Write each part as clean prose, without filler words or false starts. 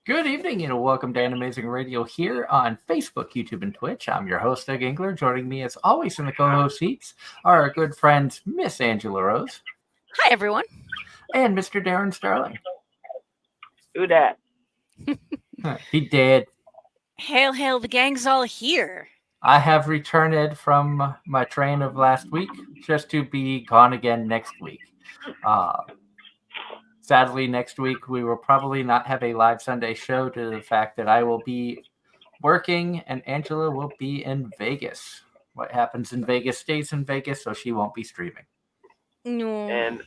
Good evening and welcome to Anime-Zing Radio here on Facebook, YouTube, and Twitch. I'm your host, Doug Engler. Joining me as always in the co-host seats are our good friends, Miss Angela Rose. Hi, everyone. And Mr. Darren Starling. Who dat? He did. Hail, hail, the gang's all here. I have returned from my train of last week just to be gone again next week. Sadly, next week we will probably not have a live Sunday show due to the fact that I will be working and Angela will be in Vegas. What happens in Vegas stays in Vegas, so she won't be streaming. No.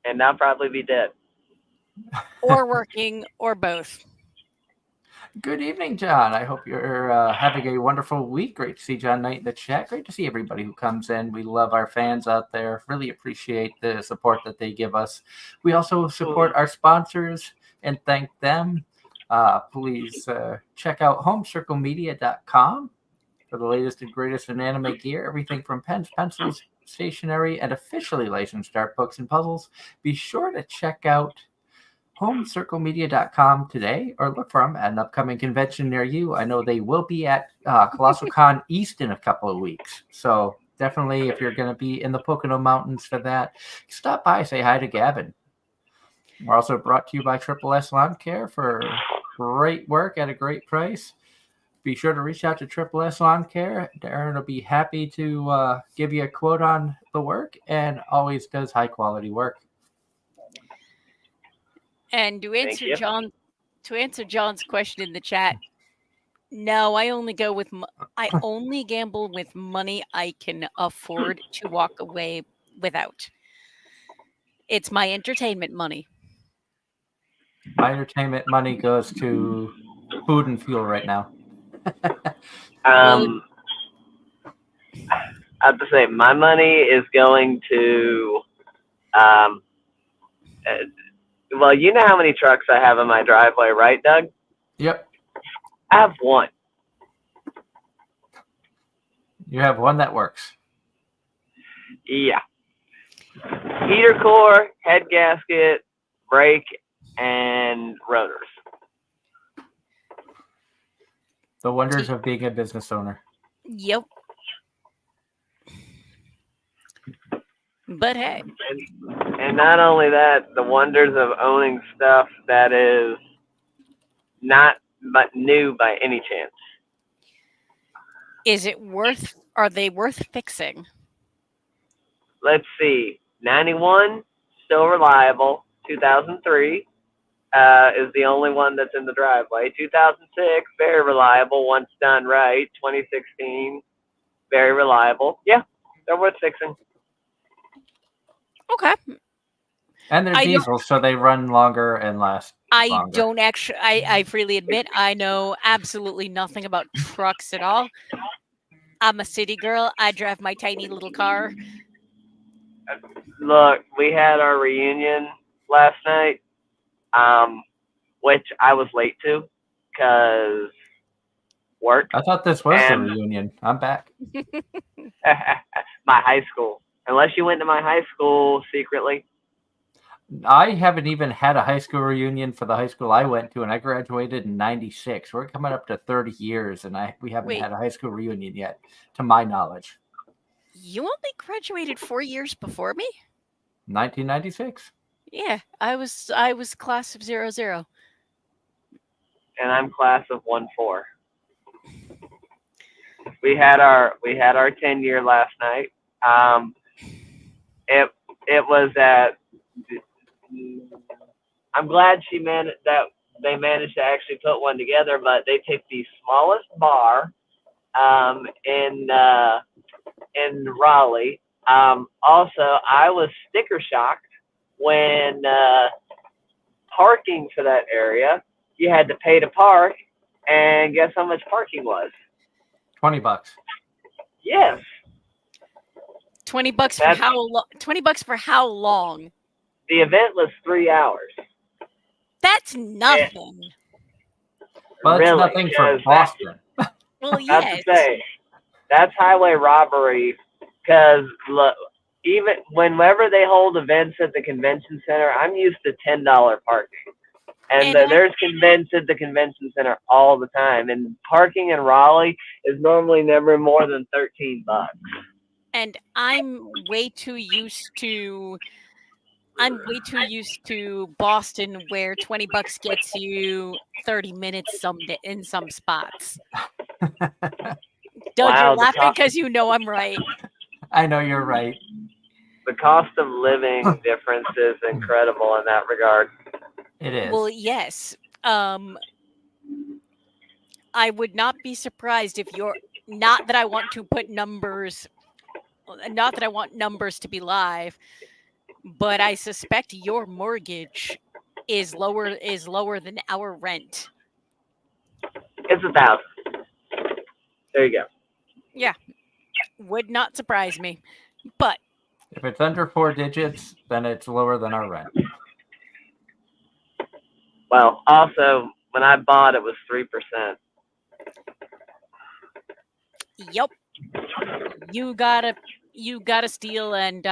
And I'll probably be dead. Or working, or both. Good evening, John. I hope you're having a wonderful week. Great to see John Knight in the chat. Great to see everybody who comes in. We love our fans out there. Really appreciate the support that they give us. We also support our sponsors and thank them. Please check out homecirclemedia.com for the latest and greatest in anime gear. Everything from pens, pencils, stationery, and officially licensed art books and puzzles. Be sure to check out homecirclemedia.com today or look for them at an upcoming convention near you. I know they will be at Colossal Con East in a couple of weeks. So definitely, if you're going to be in the Pocono Mountains for that, stop by, say hi to Gavin. We're also brought to you by Triple S Lawn Care for great work at a great price. Be sure to reach out to Triple S Lawn Care. Darren will be happy to give you a quote on the work and always does high quality work. And to answer John's question in the chat, no, I only gamble with money I can afford to walk away without. It's my entertainment money. My entertainment money goes to food and fuel right now. I have to say, my money is going to well, you know how many trucks I have in my driveway, right, Doug? Yep. I have one. You have one that works. Yeah. Heater core, head gasket, brake, and rotors. The wonders of being a business owner. Yep. But hey. And not only that, the wonders of owning stuff that is not new by any chance. Are they worth fixing? Let's see. 91, still reliable. 2003 is the only one that's in the driveway. 2006, very reliable once done right. 2016, very reliable. Yeah, they're worth fixing. Okay. And they're diesel, so they run longer and last longer. I freely admit, I know absolutely nothing about trucks at all. I'm a city girl. I drive my tiny little car. Look, we had our reunion last night, which I was late to because work. I thought this was the reunion. I'm back. My high school. Unless you went to my high school secretly. I haven't even had a high school reunion for the high school I went to, and I graduated in 96. We're coming up to 30 years, and we haven't had a high school reunion yet, to my knowledge. You only graduated 4 years before me? 1996. Yeah, I was class of 00. And I'm class of 14. We had our 10-year last night. It was at. I'm glad they managed to actually put one together, but they picked the smallest bar in Raleigh. Also, I was sticker shocked when parking for that area, you had to pay to park, and guess how much parking was? $20. Yes. $20 for how long? $20 for how long? The event was 3 hours. That's nothing. Well, it's really, nothing for Boston. Well, yes. I have to say, that's highway robbery. Because look, even whenever they hold events at the convention center, I'm used to $10 parking. And there's conventions at the convention center all the time. And parking in Raleigh is normally never more than $13. And I'm way too used to Boston, where $20 gets you 30 minutes in some spots. Doug, Wow, you're laughing because you know I'm right. I know you're right. The cost of living difference is incredible in that regard. It is. Well, yes. I would not be surprised if you're not that I want to put numbers, not that I want numbers to be live, but I suspect your mortgage is lower than our rent. It's $1,000. There you go. Yeah, would not surprise me. But if it's under 4 digits, then it's lower than our rent. Well, also, when I bought, it was 3%. Yep, you gotta steal, and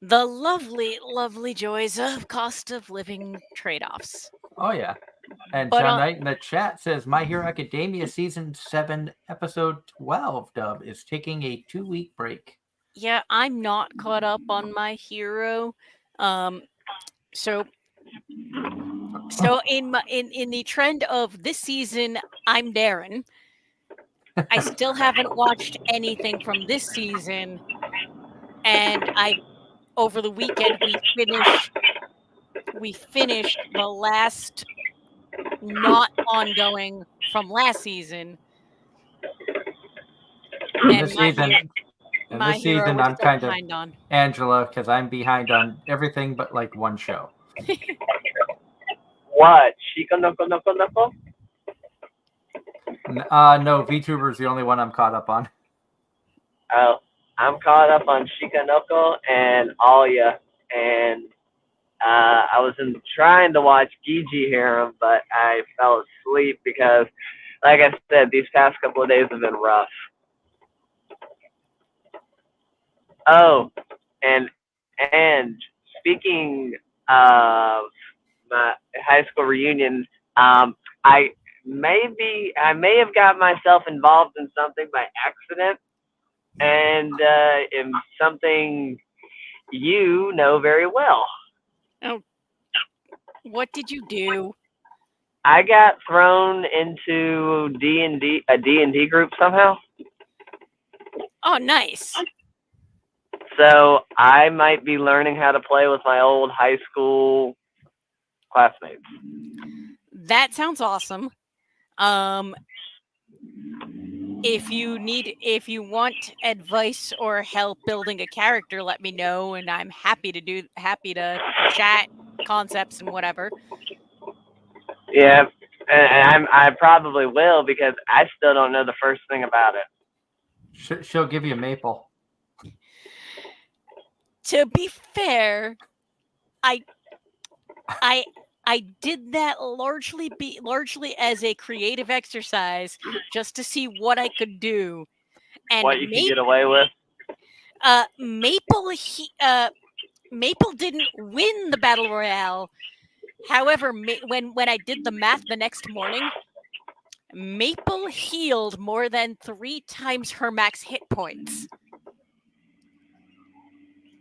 the lovely joys of cost of living trade-offs. Oh yeah. And But, John Knight in the chat says My Hero Academia Season 7, Episode 12 dub is taking a 2-week break. Yeah, I'm not caught up on My Hero. So in the trend of this season, I'm Darren. I still haven't watched anything from this season, and over the weekend we finished the last not ongoing from last season. And this season I'm kind of on Angela, because I'm behind on everything but like one show. What? Shika Noko Noko Noko? No, VTuber's the only one I'm caught up on. Oh, I'm caught up on Shikanoko and Alia, and I was trying to watch Gigi Harem, but I fell asleep because, like I said, these past couple of days have been rough. Oh, and speaking of my high school reunion, I may have got myself involved in something by accident, and in something you know very well. Oh, what did you do? I got thrown into a D&D group somehow. Oh, nice. So I might be learning how to play with my old high school classmates. That sounds awesome. If you want advice or help building a character, let me know, and I'm happy to chat concepts and whatever. Yeah, and I probably will, because I still don't know the first thing about it. She'll give you a maple. To be fair, I did that largely as a creative exercise, just to see what I could do, and what you can get away with. Maple didn't win the battle royale. However, when I did the math the next morning, Maple healed more than 3 times her max hit points.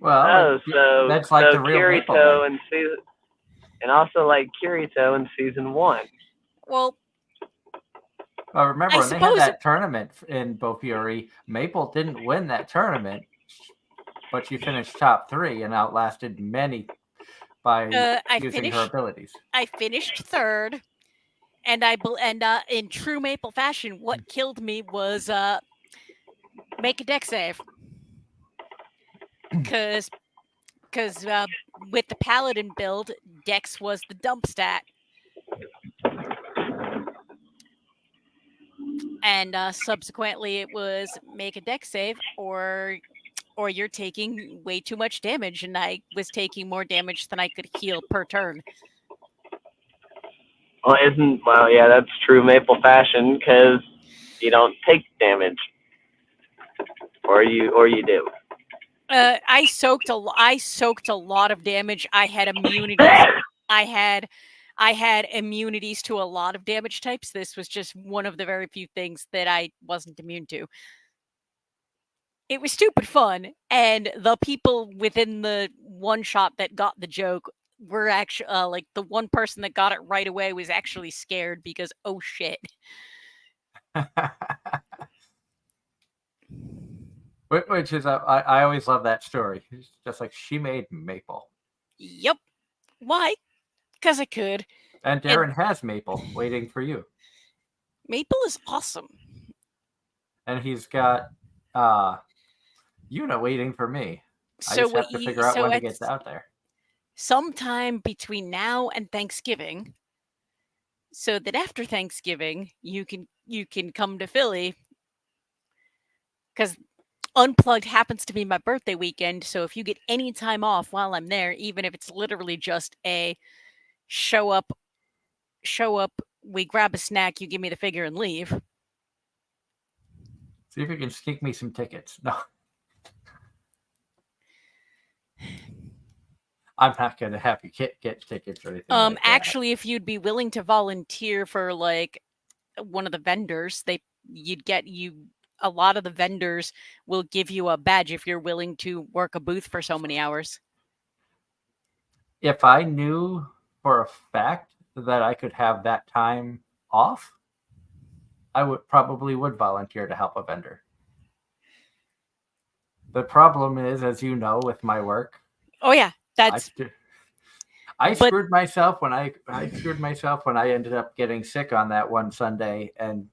Well, so that's like the real Kirito in season, and also like Kirito in season 1. Well, remember when they had that tournament in Bofuri, Maple didn't win that tournament, but she finished top 3 and outlasted many by using her abilities. I finished 3rd, and in true Maple fashion, what killed me was make a deck save. Because with the Paladin build, Dex was the dump stat. And subsequently, it was make a deck save, or you're taking way too much damage, and I was taking more damage than I could heal per turn. Well, yeah, that's true Maple fashion, because you don't take damage, or you do. I soaked a lot of damage. I had immunities. I I had immunities to a lot of damage types. This was just one of the very few things that I wasn't immune to. It was stupid fun, and the people within the one shot that got the joke were actually like the one person that got it right away was actually scared because oh shit. Which is I always love that story. It's just like she made maple, Yep. Why? Because I could. and Darren has maple waiting for you, Maple is awesome. and he's got Yuna waiting for me. I So just what have to you figure out so when to it's get out there. sometime between now and Thanksgiving, so that after Thanksgiving you can come to Philly because Unplugged happens to be my birthday weekend. So if you get any time off while I'm there, even if it's literally just a show up, we grab a snack, you give me the figure and leave. See if you can sneak me some tickets. No. I'm not going to have you get tickets or anything like that. Actually, if you'd be willing to volunteer for like one of the vendors, a lot of the vendors will give you a badge if you're willing to work a booth for so many hours. If I knew for a fact that I could have that time off, I would volunteer to help a vendor. The problem is, as you know, with my work. Oh yeah, I screwed myself when I ended up getting sick on that one Sunday, and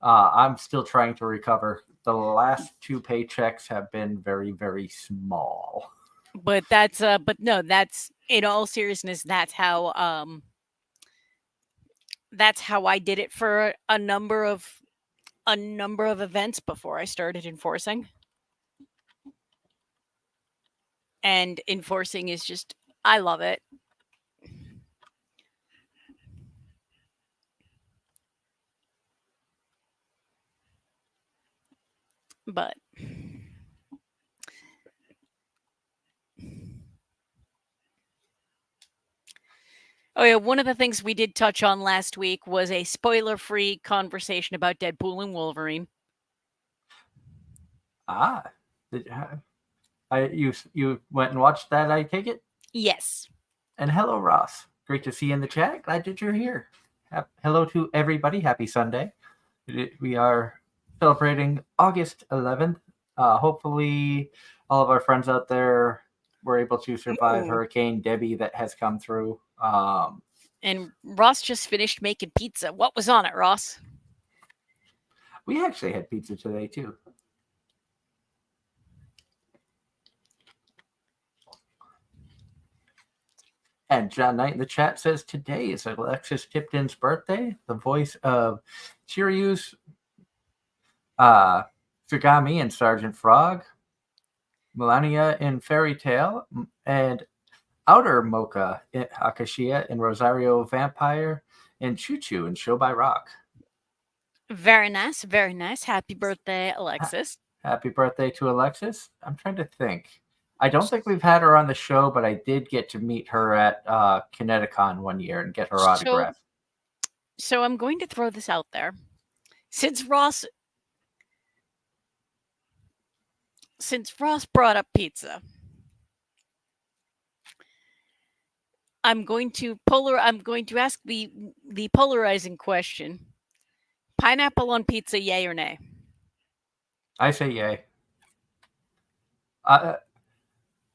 I'm still trying to recover. The last 2 paychecks have been very, very small. But that's in all seriousness, that's how I did it for a number of events before I started enforcing. And enforcing is just, I love it. But oh yeah, one of the things we did touch on last week was a spoiler-free conversation about Deadpool and Wolverine. You went and watched that, I take it? Yes. And hello, Ross. Great to see you in the chat. Glad that you're here. Hello to everybody. Happy Sunday. We are celebrating August 11th. Hopefully, all of our friends out there were able to survive Hurricane Debbie that has come through. And Ross just finished making pizza. What was on it, Ross? We actually had pizza today, too. And John Knight in the chat says, today is Alexis Tipton's birthday. The voice of Chiryu's Tsugami in Sergeant Frog, Melania in Fairy Tale, and Outer Mocha in Akashia in Rosario Vampire, and Choo Choo in Show by Rock. Very nice, very nice. Happy birthday, Alexis. Happy birthday to Alexis. I'm trying to think. I don't think we've had her on the show, but I did get to meet her at Kineticon one year and get her autograph. So I'm going to throw this out there. Since Ross brought up pizza, I'm going to ask the polarizing question. Pineapple on pizza, yay or nay? I say yay.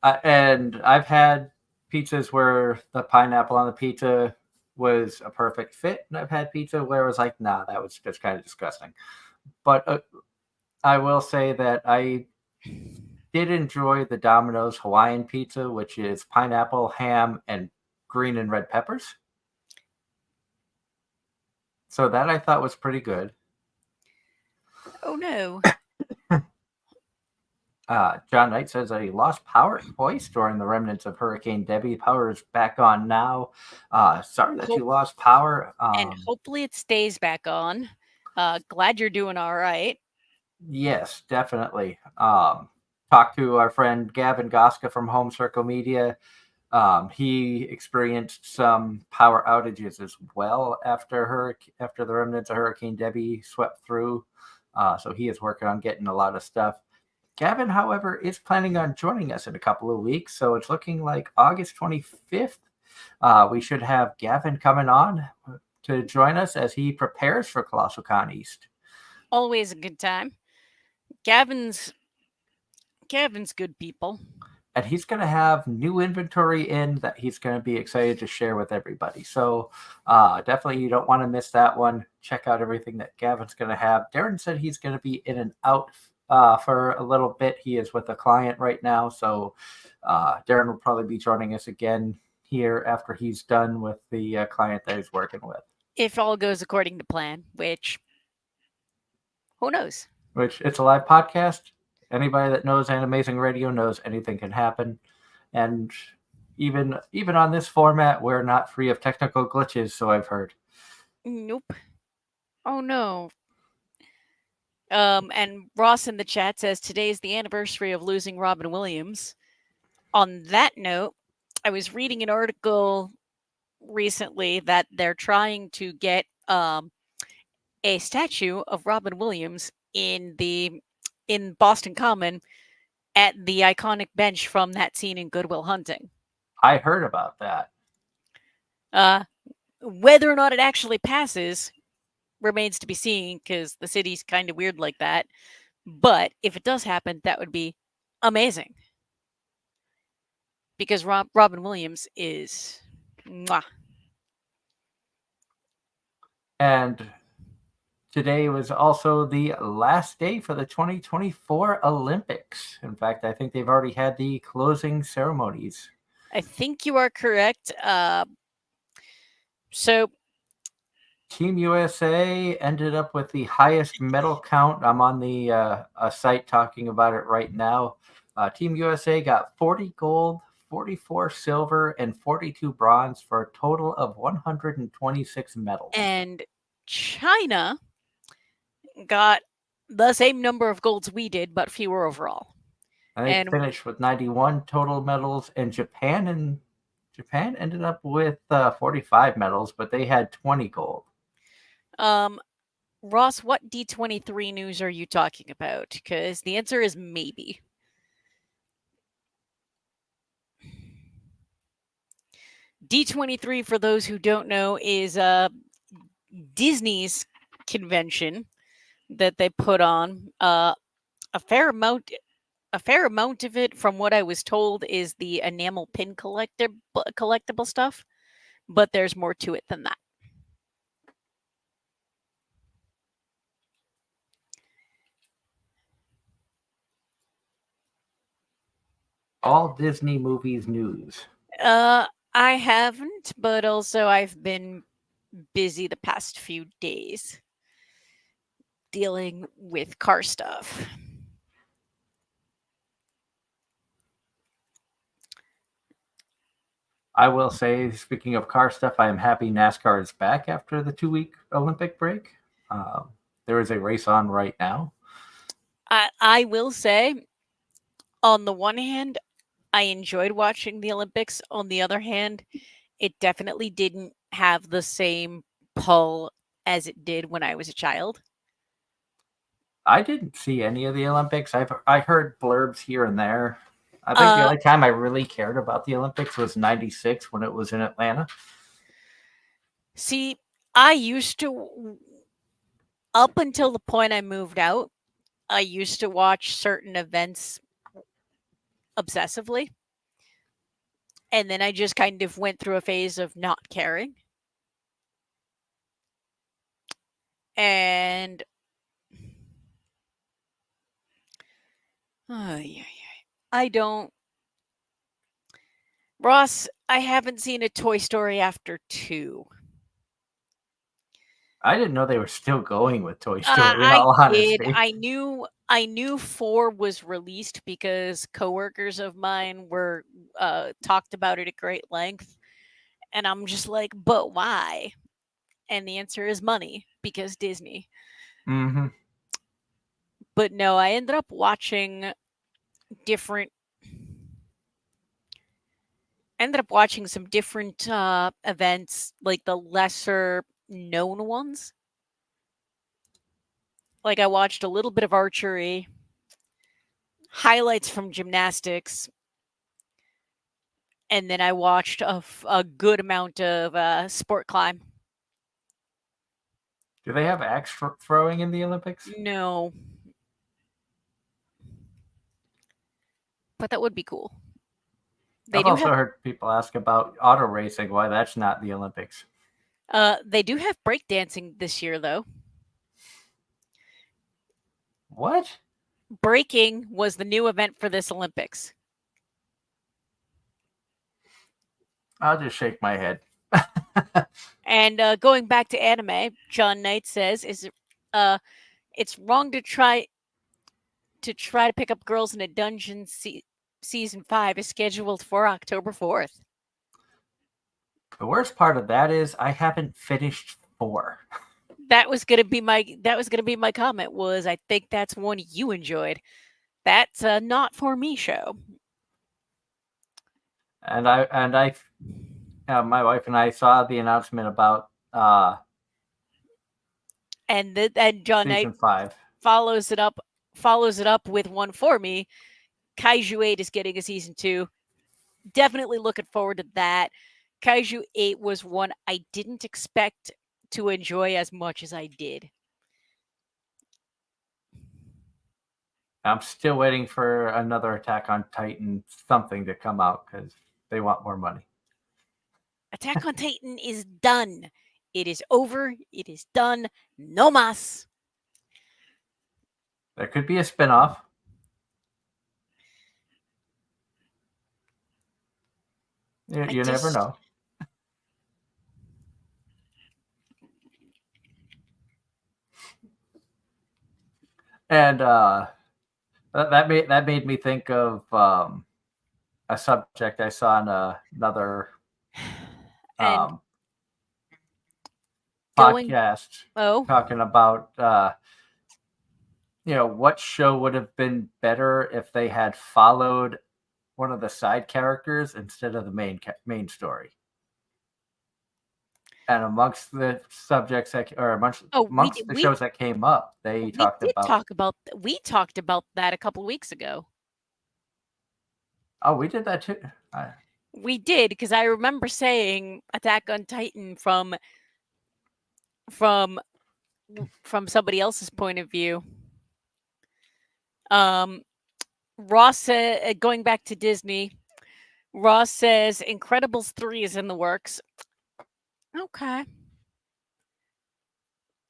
And I've had pizzas where the pineapple on the pizza was a perfect fit, and I've had pizza where it was like, nah, that was just kind of disgusting. But I will say that I did enjoy the Domino's Hawaiian pizza, which is pineapple, ham, and green and red peppers. So that I thought was pretty good. Oh no. John Knight says that he lost power twice during the remnants of Hurricane Debbie. Power is back on now. Sorry that you lost power. And hopefully it stays back on. Glad you're doing all right. Yes, definitely. Talked to our friend Gavin Goska from Home Circle Media. He experienced some power outages as well after the remnants of Hurricane Debbie swept through. So he is working on getting a lot of stuff. Gavin, however, is planning on joining us in a couple of weeks, so it's looking like August 25th. We should have Gavin coming on to join us as he prepares for Colossal Con East. Always a good time. Gavin's good people. And he's going to have new inventory in that he's going to be excited to share with everybody. So definitely you don't want to miss that one. Check out everything that Gavin's going to have. Darren said he's going to be in and out for a little bit. He is with a client right now. So Darren will probably be joining us again here after he's done with the client that he's working with. If all goes according to plan, which who knows? Which it's a live podcast. Anybody that knows Anime-Zing Radio knows anything can happen. And even on this format, we're not free of technical glitches, so I've heard. Nope. Oh no. And Ross in the chat says today is the anniversary of losing Robin Williams. On that note, I was reading an article recently that they're trying to get a statue of Robin Williams in Boston Common at the iconic bench from that scene in Good Will Hunting. I heard about that. Whether or not it actually passes remains to be seen because the city's kind of weird like that. But if it does happen, that would be amazing. Because Robin Williams is mwah. And today was also the last day for the 2024 Olympics. In fact, I think they've already had the closing ceremonies. I think you are correct. So Team USA ended up with the highest medal count. I'm on the a site talking about it right now. Team USA got 40 gold, 44 silver, and 42 bronze for a total of 126 medals. And China got the same number of golds we did, but fewer overall. And they finished with 91 total medals, and Japan ended up with 45 medals, but they had 20 gold. Ross, what D23 news are you talking about? Because the answer is maybe. D23, for those who don't know, is Disney's convention that they put on. A fair amount of it, from what I was told, is the enamel pin collectible stuff, but there's more to it than that. All Disney movies news. I haven't, but also I've been busy the past few days dealing with car stuff. I will say, speaking of car stuff, I am happy NASCAR is back after the 2-week Olympic break. There is a race on right now. I will say, on the one hand, I enjoyed watching the Olympics. On the other hand, it definitely didn't have the same pull as it did when I was a child. I didn't see any of the Olympics. I heard blurbs here and there. I think the only time I really cared about the Olympics was '96 when it was in Atlanta. See, I used to, up until the point I moved out, I used to watch certain events obsessively. And then I just kind of went through a phase of not caring. And I don't. Ross, I haven't seen a Toy Story after 2. I didn't know they were still going with Toy Story. In all honesty, I knew 4 was released because coworkers of mine were talked about it at great length, and I'm just like, but why? And the answer is money, because Disney. Mm-hmm. But no, I ended up watching different ended up watching some different events, like the lesser known ones. Like I watched a little bit of archery, highlights from gymnastics, and then I watched a good amount of sport climb. Do they have axe throwing in the Olympics? No. But that would be cool. I've also heard people ask about auto racing, why that's not the Olympics. They do have breakdancing this year, though. What? Breaking was the new event for this Olympics. I'll just shake my head. And going back to anime, John Knight says, it's wrong to try to pick up girls in a dungeon. Season 5 is scheduled for October 4th. The worst part of that is I haven't finished 4. That was gonna be my comment. Was I think that's one you enjoyed. That's a not for me show. And my wife and I saw the announcement about and John Knight season 5 follows it up with one for me. Kaiju 8 is getting a season 2. Definitely looking forward to that. Kaiju 8 was one I didn't expect to enjoy as much as I did. I'm still waiting for another Attack on Titan something to come out because they want more money. Attack on Titan is done. It is over. It is done. No mas. There could be a spinoff. You never know. And that made me think of a subject I saw in another podcast talking about what show would have been better if they had followed one of the side characters instead of the main story. And amongst the subjects amongst the shows that came up, we talked about that a couple weeks ago. Oh, we did that too. We did, because I remember saying Attack on Titan from somebody else's point of view. Ross going back to Disney, Ross says Incredibles 3 is in the works. Okay.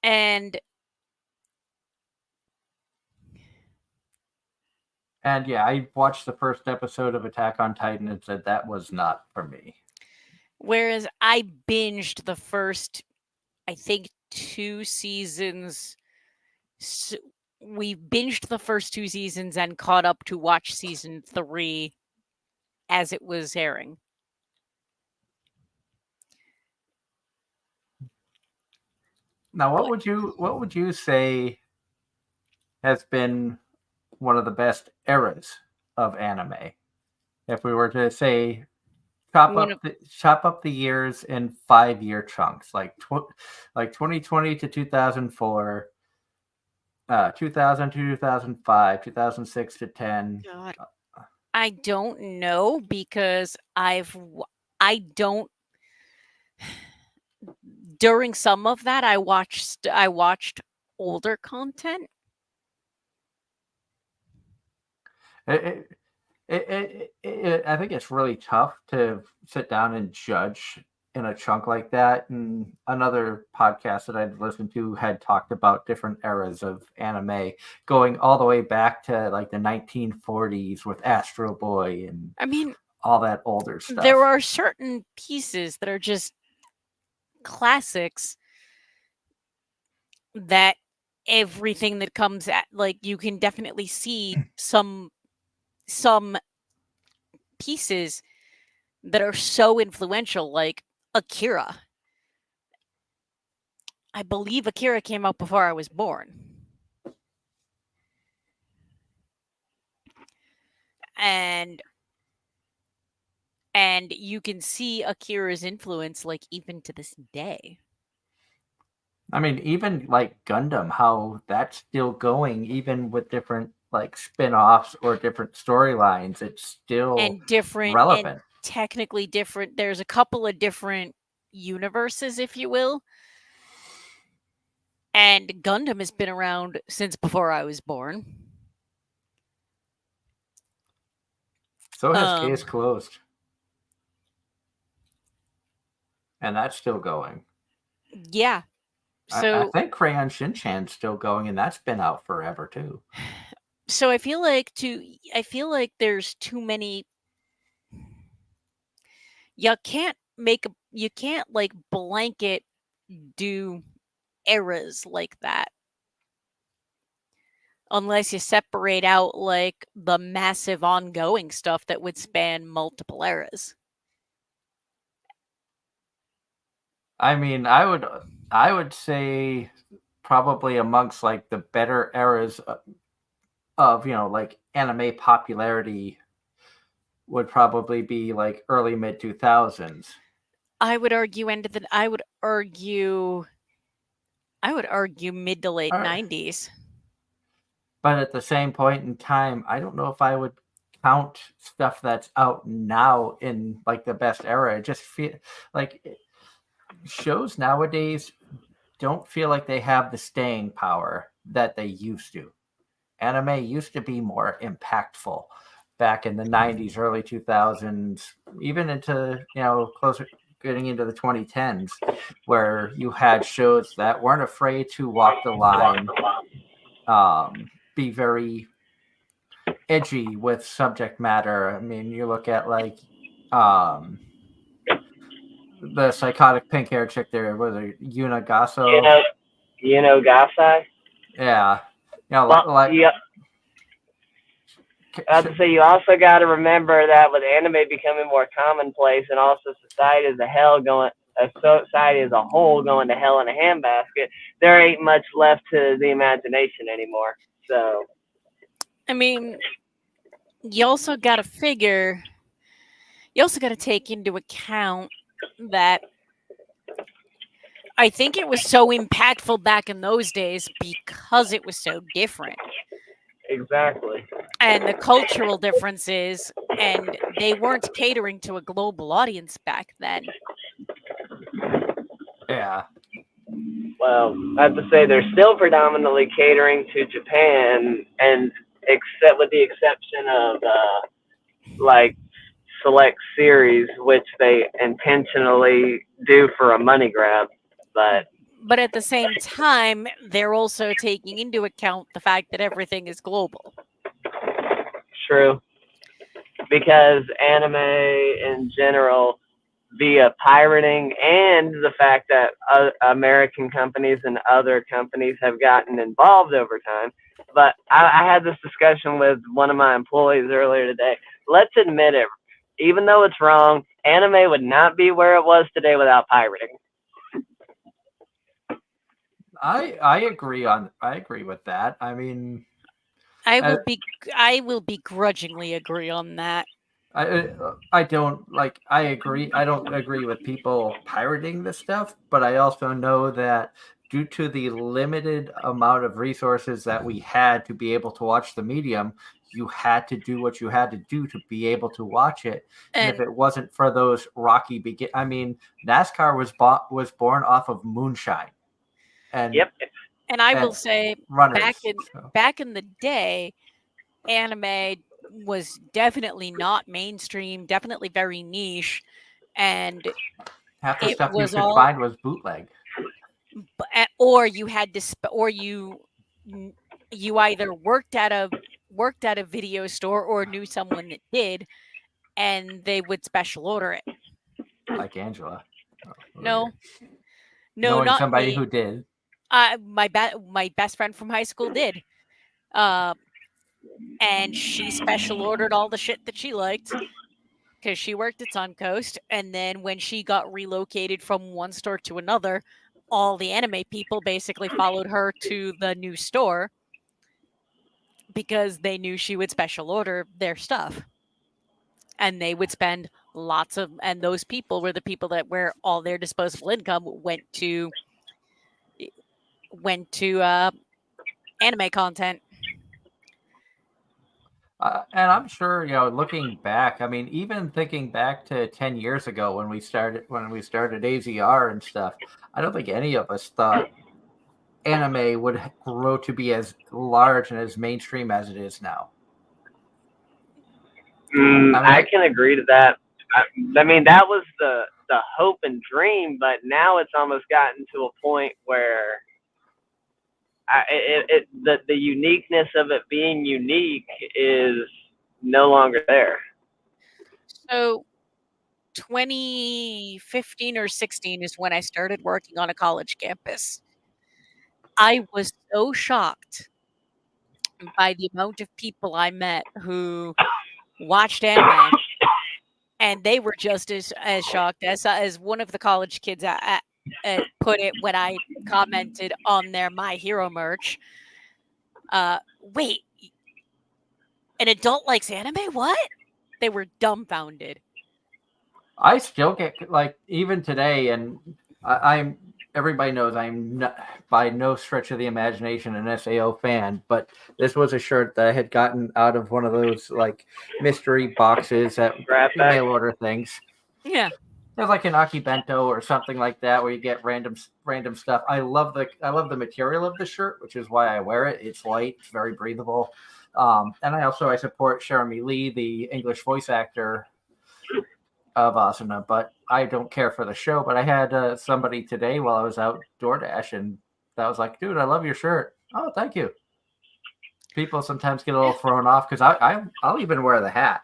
And yeah, I watched the first episode of Attack on Titan and said that was not for me. Whereas I binged the first, I think, 2 seasons. So we binged the first 2 seasons and caught up to watch season 3 as it was airing. Now, what would you say has been one of the best eras of anime? If we were to say chop up the years in 5-year chunks, like 2020 to 2004, 2000 to 2005, 2006 to 10. God. I don't know, because during some of that I watched older content. I think it's really tough to sit down and judge in a chunk like that. And another podcast that I'd listened to had talked about different eras of anime, going all the way back to like the 1940s with Astro Boy and all that older stuff. There are certain pieces that are just classics that everything that comes at, like, you can definitely see some pieces that are so influential, like Akira. I believe Akira came out before I was born. And And you can see Akira's influence, like, even to this day. I mean, even like Gundam, how that's still going, even with different like spin-offs or different storylines, it's still And different, and relevant. technically different. There's a couple of different universes, if you will. And Gundam has been around since before I was born. So has Case Closed. And that's still going. Yeah. So I think Crayon Shin-Chan's still going, and that's been out forever too. So I feel like there's too many. You can't like blanket do eras like that unless you separate out like the massive ongoing stuff that would span multiple eras. I mean, I would say probably amongst like the better eras of like anime popularity would probably be like early mid 2000s. I would argue mid to late 90s. But at the same point in time, I don't know if I would count stuff that's out now in like the best era. It just feel like shows nowadays don't feel like they have the staying power that they used to. Anime used to be more impactful back in the 90s, early 2000s, even into, closer getting into the 2010s, where you had shows that weren't afraid to walk the line, be very edgy with subject matter. I mean, you look at like the psychotic pink hair chick there, was it Yuna Gasso? Gasai? Yeah. Well, yeah. I have to say, you also got to remember that with anime becoming more commonplace, and also society as a whole going to hell in a handbasket, there ain't much left to the imagination anymore. So, I mean, you also got to take into account that I think it was so impactful back in those days because it was so different. Exactly. And the cultural differences, and they weren't catering to a global audience back then. Yeah. Well, I have to say they're still predominantly catering to Japan, and except with the exception of like select series, which they intentionally do for a money grab. But at the same time, they're also taking into account the fact that everything is global. True. Because anime in general, via pirating and the fact that American companies and other companies have gotten involved over time. But I had this discussion with one of my employees earlier today. Let's admit it. Even though it's wrong, anime would not be where it was today without pirating. I agree with that. I mean, I will begrudgingly agree on that. I don't I agree. I don't agree with people pirating this stuff, but I also know that due to the limited amount of resources that we had to be able to watch the medium, you had to do what you had to do to be able to watch it. And if it wasn't for those rocky I mean, NASCAR was born off of moonshine. And yep. And I will say, runners, back in the day, anime was definitely not mainstream, definitely very niche, and half the stuff you could find was bootleg. Or you had to, or you either worked at a video store or knew someone that did, and they would special order it. Like Angela. No, knowing not somebody me. who did. My best friend from high school did. And she special ordered all the shit that she liked because she worked at Suncoast. And then when she got relocated from one store to another, all the anime people basically followed her to the new store because they knew she would special order their stuff. And they would spend and those people were the people that where all their disposable income went to anime content. And I'm sure, looking back, I mean, even thinking back to 10 years ago when we started AZR and stuff, I don't think any of us thought anime would grow to be as large and as mainstream as it is now. I can agree to that. I mean, that was the hope and dream, but now it's almost gotten to a point where the uniqueness of it being unique is no longer there. So 2015 or 16 is when I started working on a college campus. I was so shocked by the amount of people I met who watched anime, and they were just as shocked as one of the college kids put it when I commented on their My Hero merch. Wait, an adult likes anime? What? They were dumbfounded. I still get, like, even today, and I'm everybody knows I'm not, by no stretch of the imagination, an SAO fan, but this was a shirt that I had gotten out of one of those like mystery boxes at mail order things. Yeah. There's like an Akibento or something like that where you get random stuff. I love the material of the shirt, which is why I wear it. It's light, it's very breathable. And I support Jeremy Lee, the English voice actor of Asuna, but I don't care for the show. But I had somebody today while I was out DoorDash, and that was like, dude, I love your shirt. Oh, thank you. People sometimes get a little thrown off because I'll even wear the hat.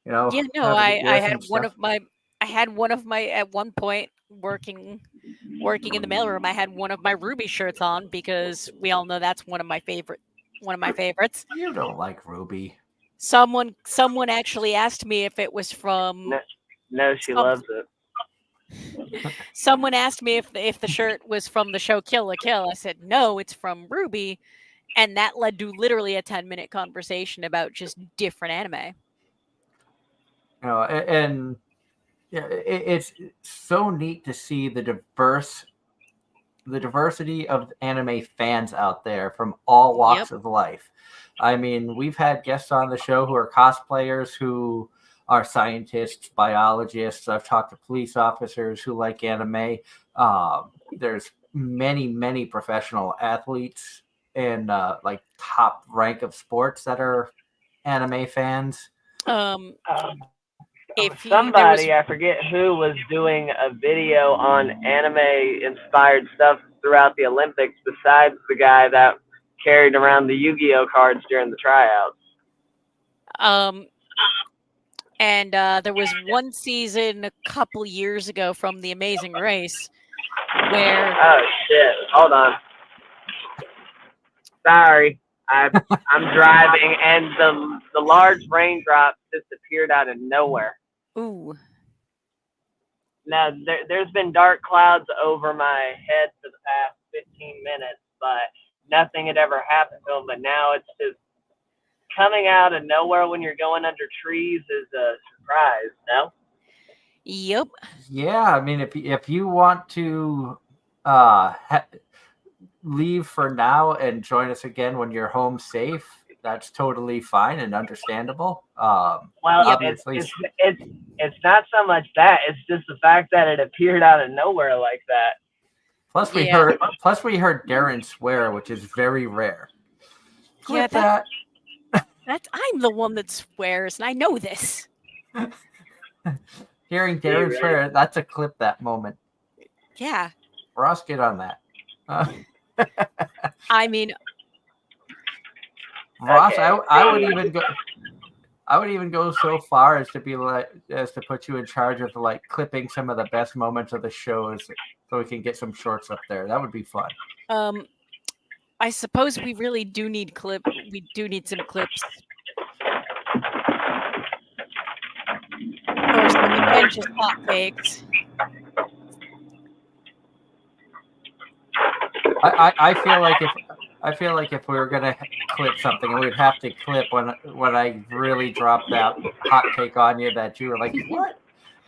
Yeah, no, I had one of my at one point working in the mailroom. I had one of my Ruby shirts on because we all know that's one of my favorites. You don't like Ruby. Someone actually asked me if it was from. No, she loves it. Someone asked me if the shirt was from the show Kill la Kill. I said no, it's from Ruby, and that led to literally a 10-minute conversation about just different anime. And it's so neat to see the diversity of anime fans out there from all walks of life. I mean, we've had guests on the show who are cosplayers, who are scientists, biologists. I've talked to police officers who like anime. There's many professional athletes in like top rank of sports that are anime fans. I forget who was doing a video on anime-inspired stuff throughout the Olympics besides the guy that carried around the Yu-Gi-Oh cards during the tryouts. And there was one season a couple years ago from The Amazing Race where... Oh, shit. Hold on. Sorry. I'm driving, and the large raindrops disappeared out of nowhere. Ooh. Now, there's been dark clouds over my head for the past 15 minutes, but nothing had ever happened to them. But now it's just coming out of nowhere when you're going under trees is a surprise, no? Yep. Yeah, I mean, if you want to leave for now and join us again when you're home safe, that's totally fine and understandable. Well, obviously, it's not so much that; it's just the fact that it appeared out of nowhere like that. Plus, we heard Darren swear, which is very rare. Clip I'm the one that swears, and I know this. Hearing Darren swear, that's a clip that moment. Yeah. Ross, get on that. I mean, Ross, okay. I would even go so far as to put you in charge of like clipping some of the best moments of the shows, so we can get some shorts up there. That would be fun. I suppose we really do need clips. We do need some clips. Or some adventurous hot takes. I feel like if we were gonna clip something, we'd have to clip when I really dropped that hot take on you that you were like, what?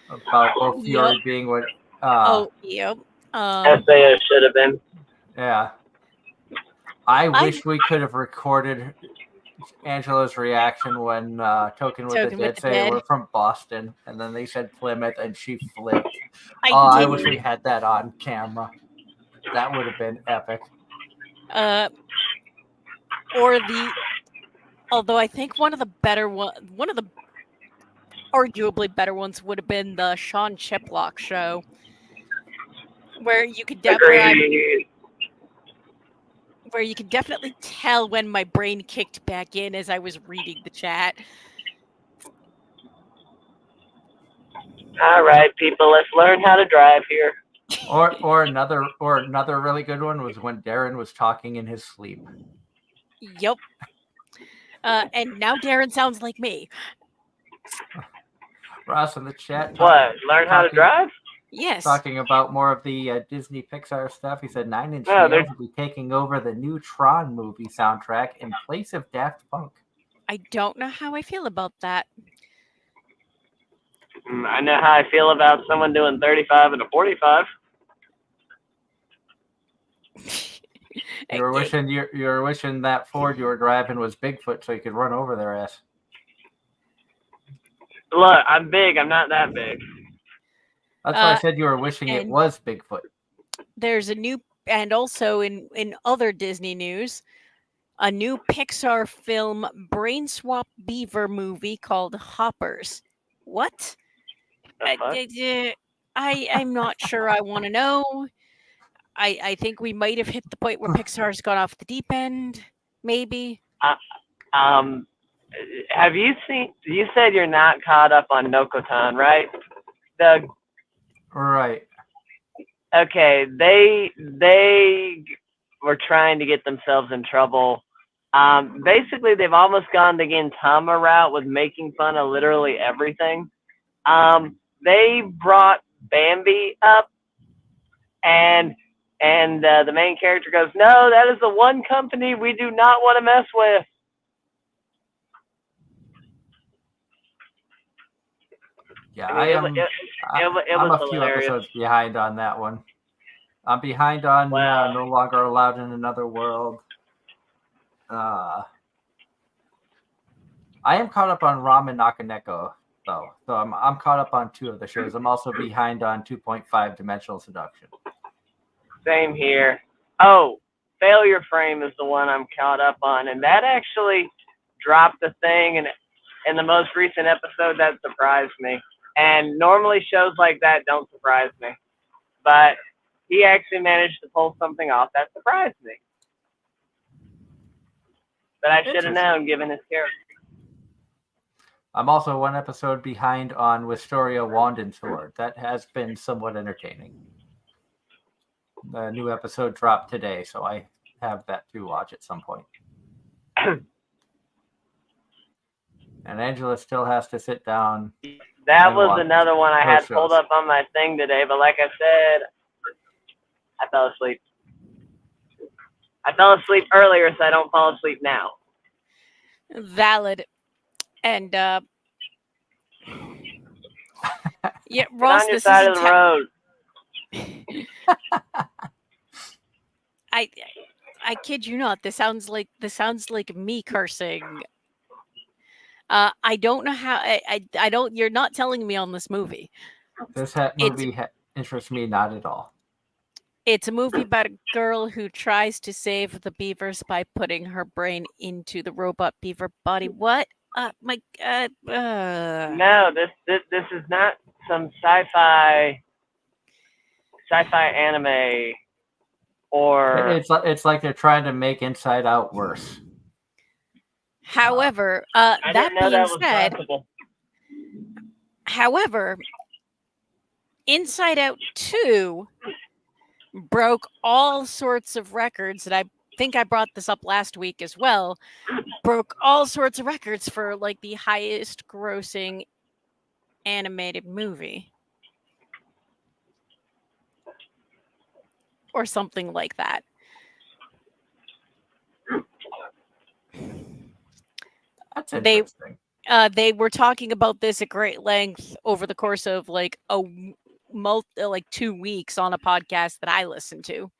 about both Fury Yep. being what. Yep. SAO should have been. Yeah. I wish we could have recorded Angela's reaction when Token with the Dead say we're from Boston, and then they said Plymouth, and she flipped. I wish we had that on camera. That would have been epic. Although I think one of the arguably better ones would have been the Sean Chiplock show, where you could definitely tell when my brain kicked back in as I was reading the chat. All right, people, let's learn how to drive here. Or another really good one was when Darren was talking in his sleep. Yep. And now Darren sounds like me. Ross in the chat. Learn how to drive? Yes. Talking about more of the Disney Pixar stuff. He said 9 Inch Nails will be taking over the new Tron movie soundtrack in place of Daft Punk. I don't know how I feel about that. I know how I feel about someone doing 35 and a 45. You were wishing that Ford you were driving was Bigfoot so you could run over their ass. Look, I'm big. I'm not that big. That's why I said you were wishing it was Bigfoot. There's a new, and also in other Disney news, a new Pixar film brain swap beaver movie called Hoppers. What? I'm not sure I want to know. I think we might have hit the point where Pixar's gone off the deep end, maybe. Have you seen? You said you're not caught up on Nokotan, right? Right. Okay, they were trying to get themselves in trouble. Basically, they've almost gone the Gintama route with making fun of literally everything. They brought Bambi up, and the main character goes, "No, that is the one company we do not want to mess with." Yeah, I'm a few hilarious. episodes behind on that one. I'm behind on No Longer Allowed in Another World. I am caught up on Ramen Nakaneko, though. So I'm caught up on 2 of the shows. I'm also behind on 2.5 Dimensional Seduction. Same here. Oh, Failure Frame is the one I'm caught up on, and that actually dropped a thing in the most recent episode that surprised me. And normally shows like that don't surprise me. But he actually managed to pull something off that surprised me. But I should have known given his character. I'm also 1 episode behind on Wisteria Wand and Sword. That has been somewhat entertaining. The new episode dropped today, so I have that to watch at some point. And Angela still has to sit down. That was another one I had pulled up on my thing today, but like I said, I fell asleep. I fell asleep earlier, so I don't fall asleep now. Valid. And yeah, Get Ross, on your side of the road. I kid you not. This sounds like me cursing. I don't know how. I don't. You're not telling me on this movie. This movie interests me not at all. It's a movie about a girl who tries to save the beavers by putting her brain into the robot beaver body. What? My God. No, this is not some sci-fi anime, or it's like they're trying to make Inside Out worse. However, that being said, Inside Out 2 broke all sorts of records, and I think I brought this up last week as well. Broke all sorts of records for like the highest grossing animated movie. Or something like that. That's interesting. They were talking about this at great length over the course of like 2 weeks on a podcast that I listened to.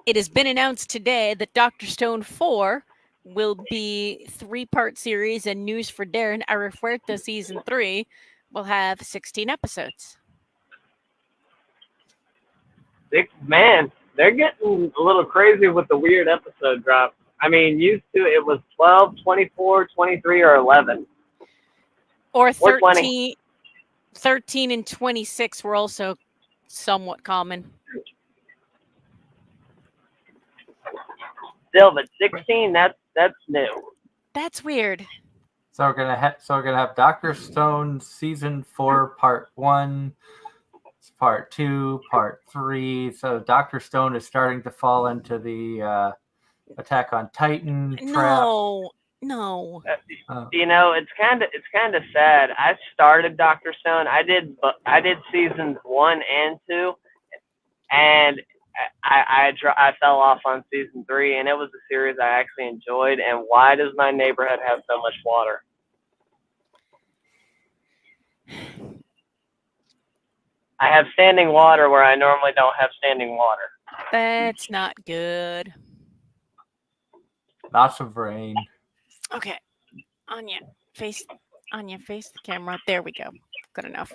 It has been announced today that Dr. Stone 4 will be 3-part series, and News for Darren Arafuerta Season 3 will have 16 episodes. Man, they're getting a little crazy with the weird episode drop. I mean, used to it was 12, 24, 23, or 11. Or 13, 13 and 26 were also somewhat common. Still, but 16, that's new. That's weird. So we're gonna have Dr. Stone Season 4 Part 1, Part 2, Part 3. So Dr. Stone is starting to fall into the Attack on Titan trap. No. You know, it's kind of sad. I started Dr. Stone. I did seasons 1 and 2, and I fell off on season 3, and it was a series I actually enjoyed. And why does my neighborhood have so much water? I have standing water where I normally don't have standing water. That's not good. Lots of rain. Okay. Anya, face the camera. There we go. Good enough.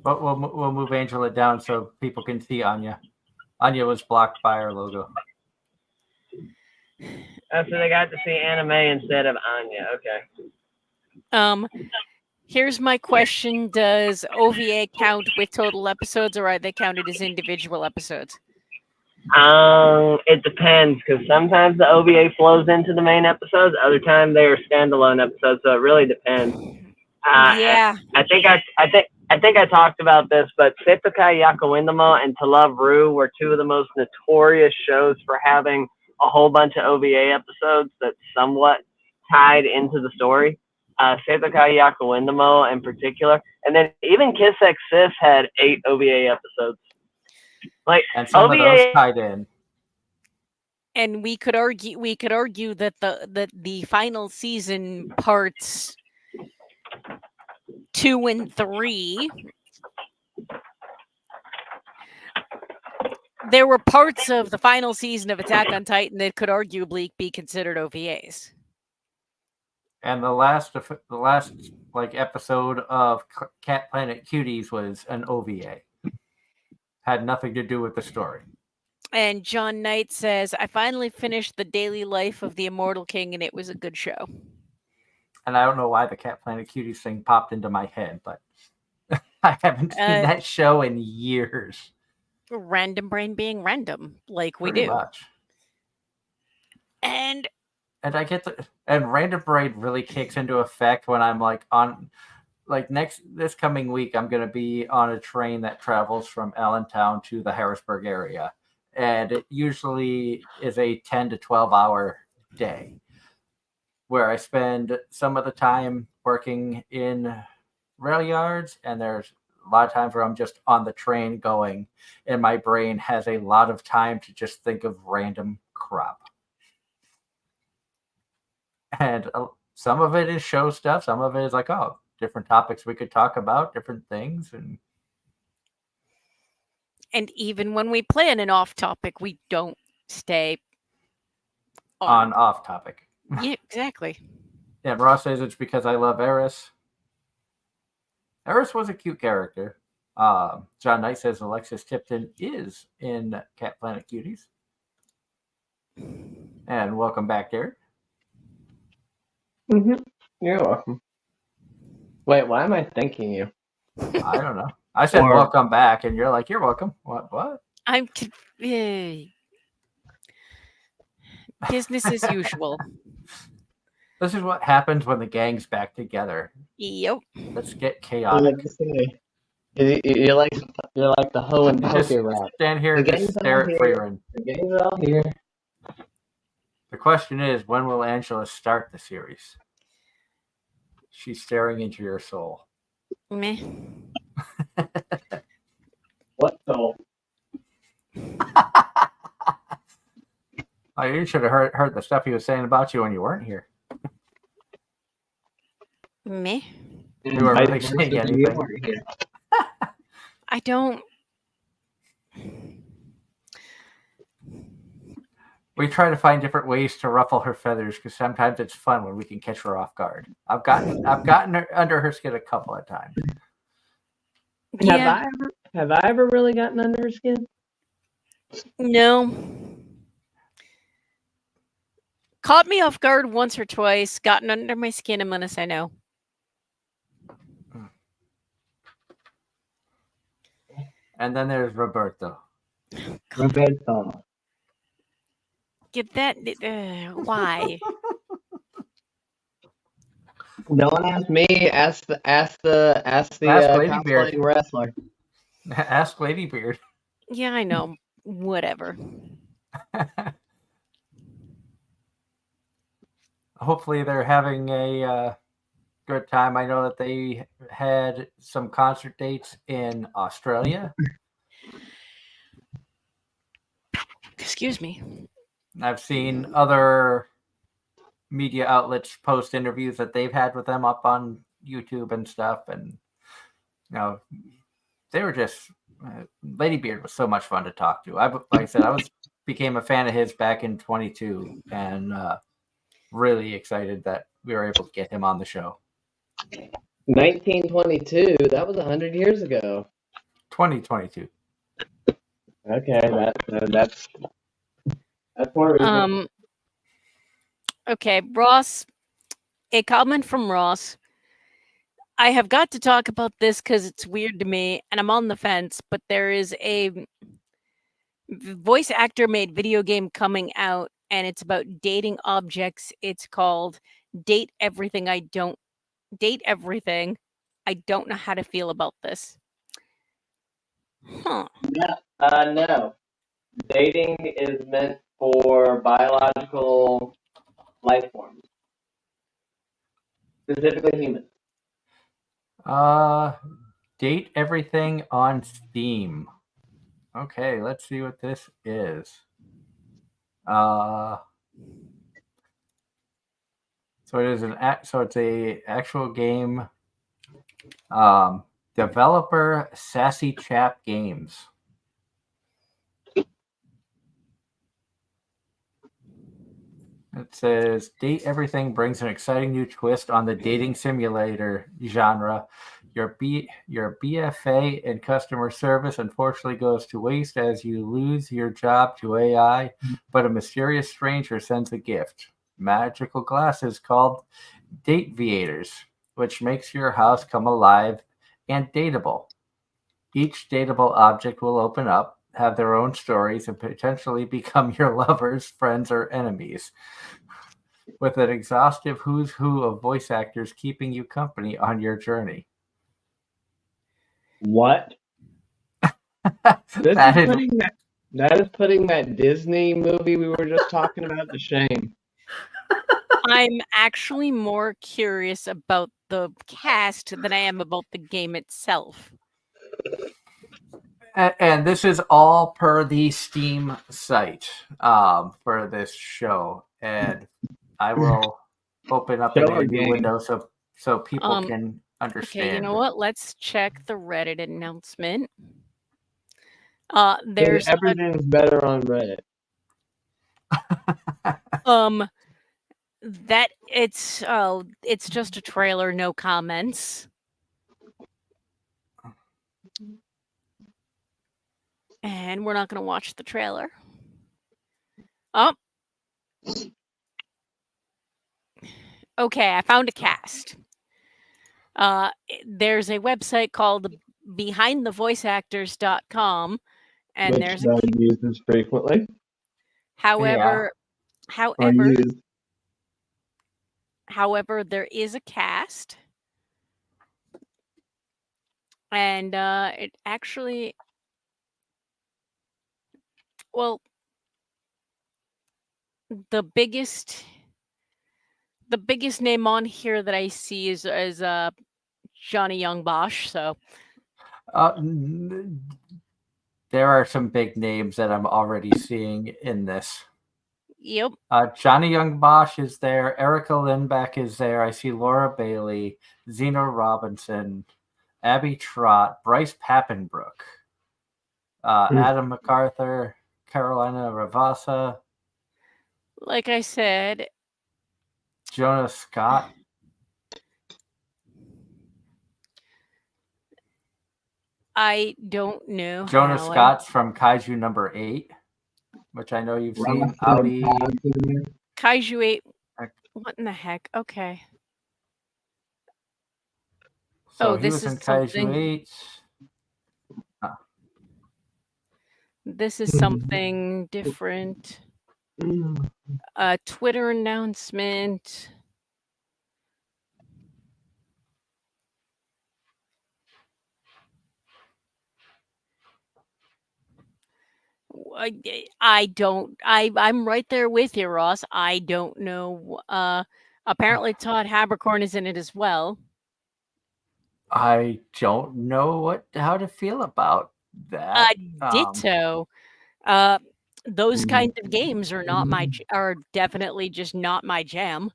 But we'll move Angela down so people can see Anya. Anya was blocked by our logo. Oh, so they got to see anime instead of Anya. Okay. Here's my question: does OVA count with total episodes, or are they counted as individual episodes? It depends, because sometimes the OVA flows into the main episodes. Other times they are standalone episodes, so it really depends. Yeah. I think I talked about this, but Seitokai Yakawindamo and To Love Ru were two of the most notorious shows for having a whole bunch of OVA episodes that somewhat tied into the story. Seitokai Yakawindamo in particular, and then even Kiss X Sis had 8 OVA episodes. Like, and some OVA, of those tied in. And we could argue that the final season parts 2 and 3, there were parts of the final season of Attack on Titan that could arguably be considered OVAs. And the last like episode of Cat Planet Cuties was an OVA. Had nothing to do with the story. And John Knight says, I finally finished The Daily Life of the Immortal King, and it was a good show. And I don't know why the Cat Planet Cuties thing popped into my head, but I haven't seen that show in years. Random brain being random, like we Pretty do. much. And I get and random brain really kicks into effect when I'm like on this coming week, I'm going to be on a train that travels from Allentown to the Harrisburg area. And it usually is a 10 to 12 hour day where I spend some of the time working in rail yards. And there's a lot of times where I'm just on the train going, and my brain has a lot of time to just think of random crap. And some of it is show stuff. Some of it is like, oh, different topics we could talk about, different things. And even when we plan an off topic, we don't stay on off topic. Yeah, exactly. Yeah, Ross says it's because I love Eris. Eris was a cute character. John Knight says Alexis Tipton is in Cat Planet Cuties. And welcome back, Derek. Mm-hmm. You're welcome. Wait, why am I thanking you? I don't know. I said welcome back, and you're like, you're welcome. What? I'm business as usual. This is what happens when the gang's back together. Yep. Let's get chaotic. You're like the hoe and poker rap. Stand here and just stare at Freeran. The gangs are all here. The question is, when will Angela start the series? She's staring into your soul. Meh. What soul? Well, you should have heard the stuff he was saying about you when you weren't here. Me? You weren't really saying anything. I don't. We try to find different ways to ruffle her feathers because sometimes it's fun when we can catch her off guard. I've gotten her under her skin a couple of times. Yeah. Have I ever really gotten under her skin? No. Caught me off guard once or twice. Gotten under my skin. I'm gonna say no. And then there's Roberto. Roberto. Get that? Why? No one asked me. Ask the Lady Beard. cosplaying wrestler. Ask Ladybeard. Yeah, I know. Whatever. Hopefully they're having a good time. I know that they had some concert dates in Australia. Excuse me. I've seen other media outlets post interviews that they've had with them up on YouTube and stuff, and they were just Ladybeard was so much fun to talk to. Like I said, I became a fan of his back in 22, and really excited that we were able to get him on the show. 1922. That was 100 years ago. 2022. Okay, that's more reason. Okay, Ross. A comment from Ross. I have got to talk about this because it's weird to me, and I'm on the fence. But there is a voice actor made video game coming out, and it's about dating objects. It's called Date Everything. I don't know how to feel about this. Huh. No. Dating is meant for biological life forms, specifically humans. Date Everything on Steam. Okay, let's see what this is. So it's a actual game. Developer Sassy Chap Games. It says Date Everything brings an exciting new twist on the dating simulator genre. Your BFA in customer service unfortunately goes to waste as you lose your job to AI, but a mysterious stranger sends a gift. Magical glasses called Date Viators, which makes your house come alive and dateable. Each dateable object will open up, have their own stories, and potentially become your lovers, friends, or enemies. With an exhaustive who's who of voice actors keeping you company on your journey. What? That is putting that Disney movie we were just talking about to shame. I'm actually more curious about the cast than I am about the game itself. And this is all per the Steam site for this show. And I will open up a new window so people can understand. Okay, you know what? Let's check the Reddit announcement. Everything's better on Reddit. That it's just a trailer, no comments. And we're not going to watch the trailer. Oh. Okay, I found a cast. There's a website called behindthevoiceactors.com, and which there's uses frequently. However, there is a cast, and it actually, well, the biggest name on here that I see is Johnny Young Bosch. So there are some big names that I'm already seeing in this. Yep. Johnny Young Bosch is there. Erica Lindbeck is there. I see Laura Bailey, Zeno Robinson, Abby Trott, Bryce Pappenbrook, Adam MacArthur, Carolina Ravassa, Like I said, Jonah Scott. I don't know. Jonah Scott's from Kaiju number 8, which I know you've seen. Ali. Kaiju 8. What in the heck? Okay. So he was in Kaiju 8. This is something different. Twitter announcement. I'm right there with you, Ross. I don't know. Apparently Todd Habercorn is in it as well. I don't know how to feel about that. Ditto. Those kinds of games are definitely just not my jam.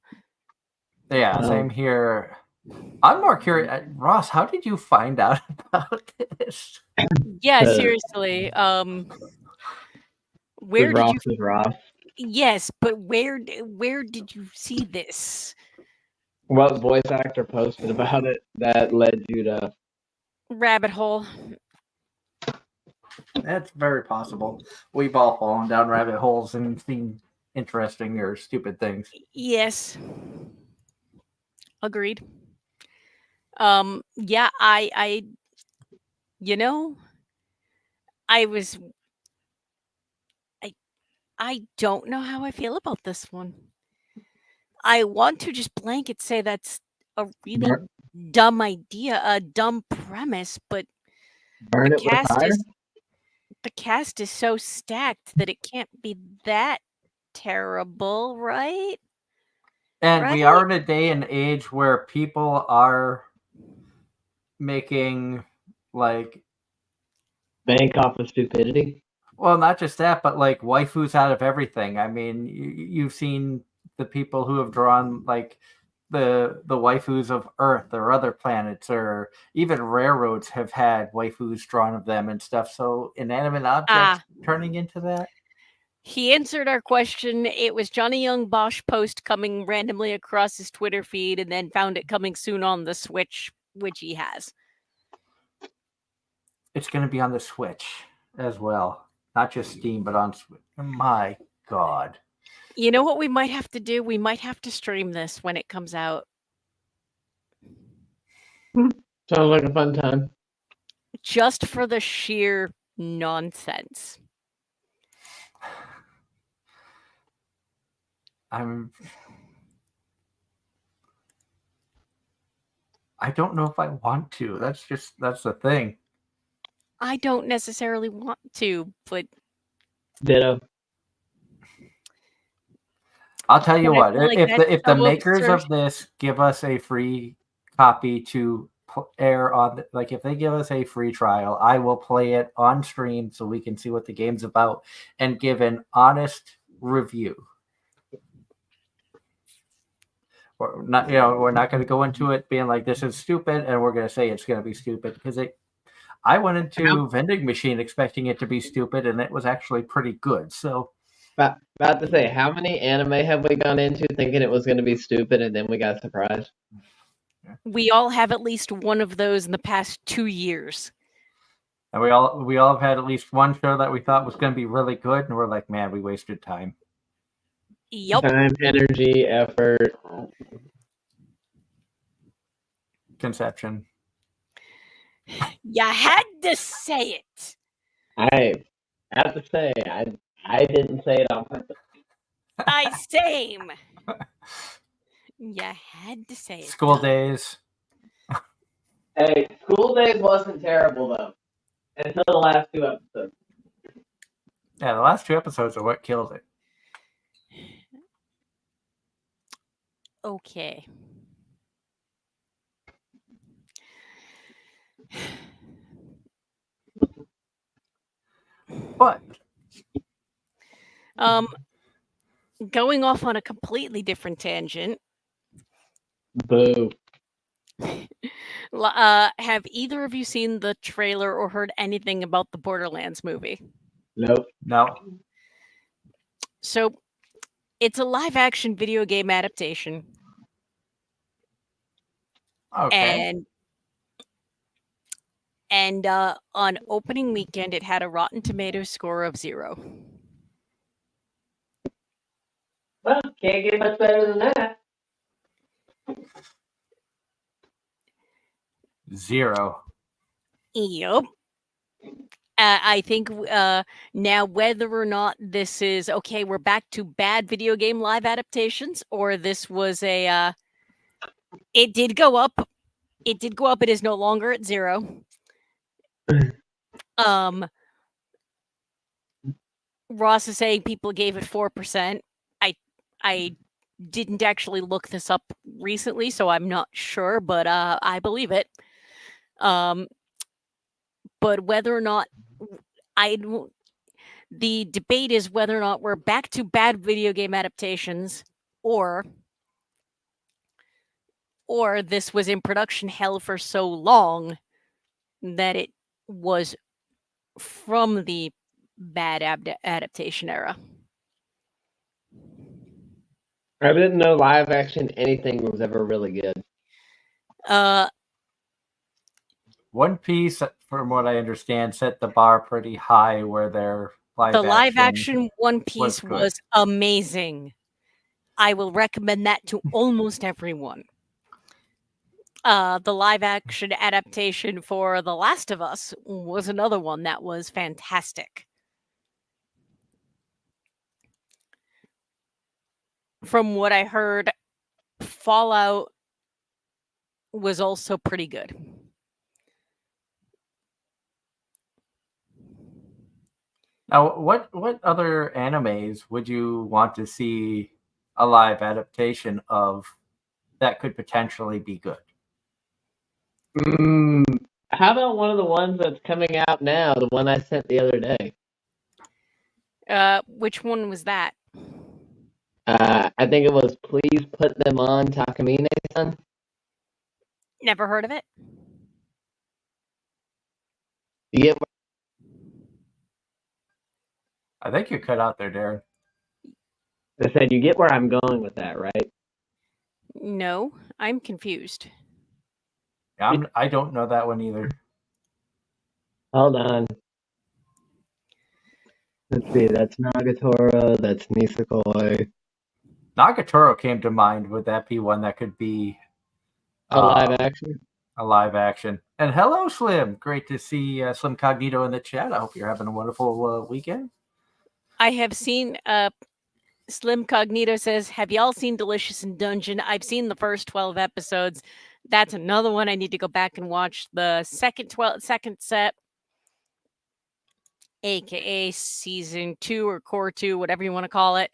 Yeah, same here. I'm more curious, Ross. How did you find out about this? Yeah, seriously. Where did you? Ross. Yes, but where did you see this? What voice actor posted about it that led you to rabbit hole? That's very possible. We've all fallen down rabbit holes and seen interesting or stupid things. Yes. Agreed. Yeah, I I don't know how I feel about this one. I want to just blanket say that's a really dumb idea, a dumb premise, but burn it with fire? The cast is so stacked that it can't be that terrible, right? And we are in a day and age where people are making like bank off of stupidity. Well, not just that, but like waifus out of everything. I mean, you've seen the people who have drawn like the waifus of Earth or other planets, or even railroads have had waifus drawn of them and stuff. So inanimate objects turning into that. He answered our question. It was Johnny Young Bosch post coming randomly across his Twitter feed, and then found it coming soon on the Switch, which he has. It's going to be on the Switch as well, not just Steam, but on Switch. My God. You know what we might have to do? We might have to stream this when it comes out. Sounds like a fun time. Just for the sheer nonsense. I don't know if I want to. That's the thing. I don't necessarily want to, but ditto. I'll tell you what. If the makers of this give us a free copy to air on, like if they give us a free trial, I will play it on stream so we can see what the game's about and give an honest review. We're not going to go into it being like this is stupid, and we're going to say it's going to be stupid because I went into vending machine expecting it to be stupid, and it was actually pretty good. So. About to say, how many anime have we gone into thinking it was going to be stupid, and then we got surprised? We all have at least one of those in the past 2 years. And we all have had at least one show that we thought was going to be really good, and we're like, man, we wasted time. Yep. Time, energy, effort. Conception. You had to say it. I have to say, I didn't say it on purpose. Same. You had to say it. School Days. Hey, School Days wasn't terrible, though. Until the last 2 episodes. Yeah, the last 2 episodes are what kills it. Okay. But going off on a completely different tangent. Boo. Have either of you seen the trailer or heard anything about the Borderlands movie? Nope. No. So, it's a live-action video game adaptation. Okay. And on opening weekend, it had a Rotten Tomatoes score of 0. Well, can't get much better than that. 0. Yep. I think now whether or not this is okay, we're back to bad video game live adaptations, or this was a it did go up. It did go up. It is no longer at 0. Ross is saying people gave it 4%. I didn't actually look this up recently, so I'm not sure, but I believe it. But whether or not the debate is whether or not we're back to bad video game adaptations, or this was in production hell for so long that it was from the bad adaptation era. I didn't know live action anything was ever really good. One Piece, from what I understand, set the bar pretty high where their live action One Piece was amazing. I will recommend that to almost everyone. The live action adaptation for The Last of Us was another one that was fantastic. From what I heard, Fallout was also pretty good. Now, what other animes would you want to see a live adaptation of that could potentially be good? How about one of the ones that's coming out now, the one I sent the other day? Which one was that? I think it was Please Put Them On, Takamine-san. Never heard of it. You get I think you cut out there, Darren. I said you get where I'm going with that, right? No, I'm confused. I don't know that one either. Hold on. Let's see, that's Nagatoro, that's Nisekoi. Nagatoro came to mind. Would that be one that could be a live action? A live action. And hello, Slim. Great to see Slim Cognito in the chat. I hope you're having a wonderful weekend. I have seen Slim Cognito says, have y'all seen Delicious in Dungeon? I've seen the first 12 episodes. That's another one I need to go back and watch. The second set, aka season 2 or core 2, whatever you want to call it.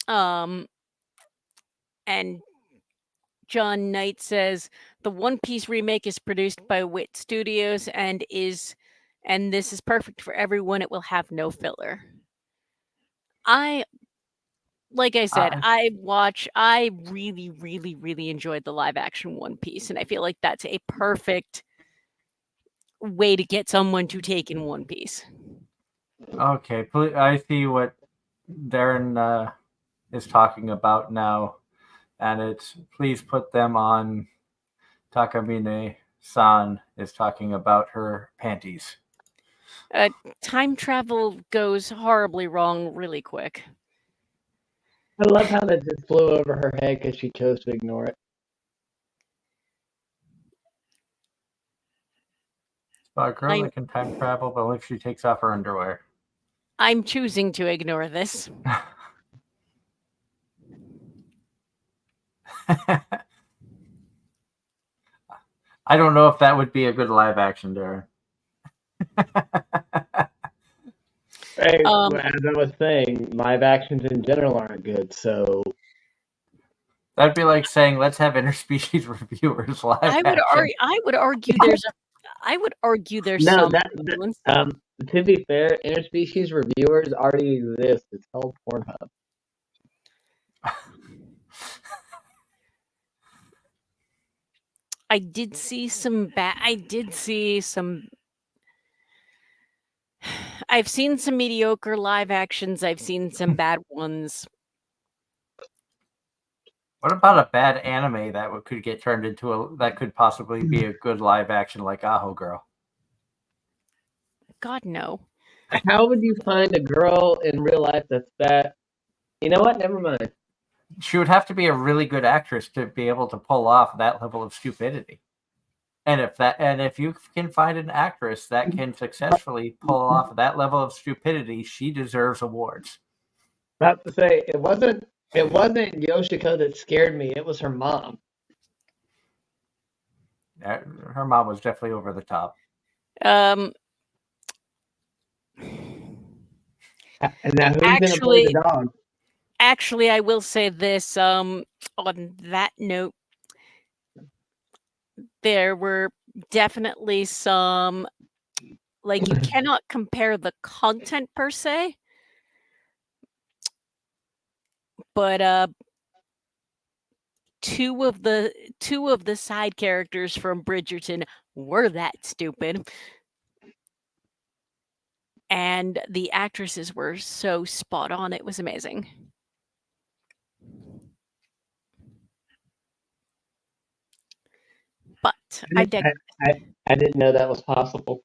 And John Knight says the One Piece remake is produced by Wit Studios and this is perfect for everyone. It will have no filler. Like I said, I really, really, really enjoyed the live action One Piece, and I feel like that's a perfect way to get someone to take in One Piece. Okay, I see what Darren is talking about now, and it's Please Put Them On. Takamine-san is talking about her panties. Time travel goes horribly wrong really quick. I love how that just flew over her head because she chose to ignore it. It's about a girl that can time travel, but only if she takes off her underwear. I'm choosing to ignore this. I don't know if that would be a good live action, Darren. Hey, as I was saying, live actions in general aren't good, so that'd be like saying let's have interspecies reviewers live. I would argue there's no, some influence. To be fair, interspecies reviewers already exist. It's called Pornhub. I did see some I've seen some mediocre live actions. I've seen some bad ones. What about a bad anime that could get turned into that could possibly be a good live action like Aho Girl? God, no. How would you find a girl in real life that's that? You know what? Never mind. She would have to be a really good actress to be able to pull off that level of stupidity. And if you can find an actress that can successfully pull off that level of stupidity, she deserves awards. About to say it wasn't Yoshiko that scared me. It was her mom. Her mom was definitely over the top. And now who's going to play the dog? Actually, I will say this. On that note, there were definitely some, like, you cannot compare the content per se, but two of the side characters from Bridgerton were that stupid, and the actresses were so spot on. It was amazing. But I didn't know that was possible.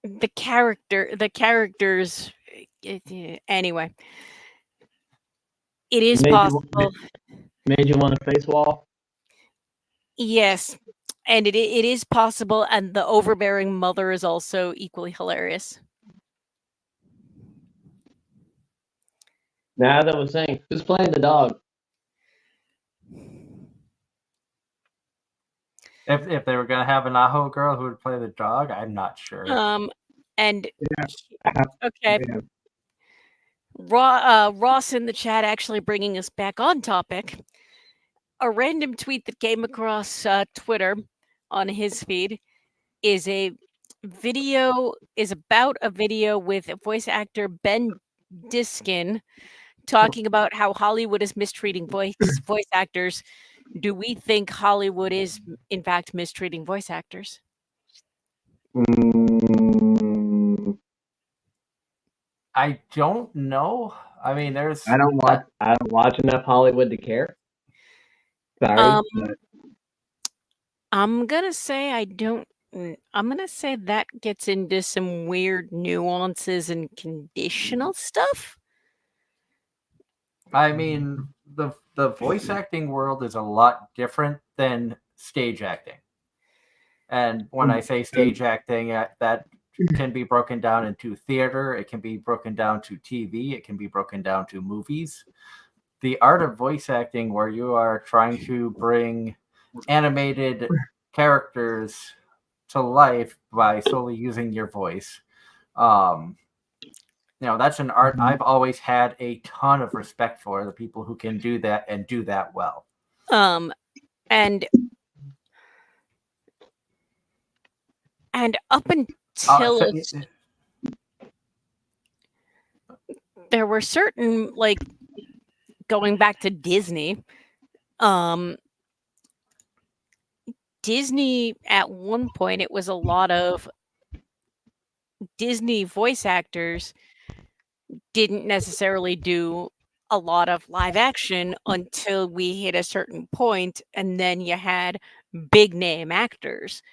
The characters. Anyway, it is possible. Made you want to face wall? Yes, and it is possible, and the overbearing mother is also equally hilarious. Now that was saying, who's playing the dog? If they were going to have an Aho Girl who would play the dog, I'm not sure. And yeah. Okay. Yeah. Ross in the chat actually bringing us back on topic. A random tweet that came across Twitter on his feed is about a video with voice actor Ben Diskin talking about how Hollywood is mistreating voice actors. Do we think Hollywood is in fact mistreating voice actors? I don't know. I mean, there's. I don't watch enough Hollywood to care. Sorry. I'm gonna say I don't. I'm gonna say that gets into some weird nuances and conditional stuff. I mean, the voice acting world is a lot different than stage acting. And when I say stage acting, that can be broken down into theater, it can be broken down to TV, it can be broken down to movies. The art of voice acting, where you are trying to bring animated characters to life by solely using your voice, that's an art I've always had a ton of respect for, the people who can do that and do that well. And up until there were certain, like, going back to Disney, Disney at one point, it was a lot of Disney voice actors didn't necessarily do a lot of live action until we hit a certain point, and then you had big name actors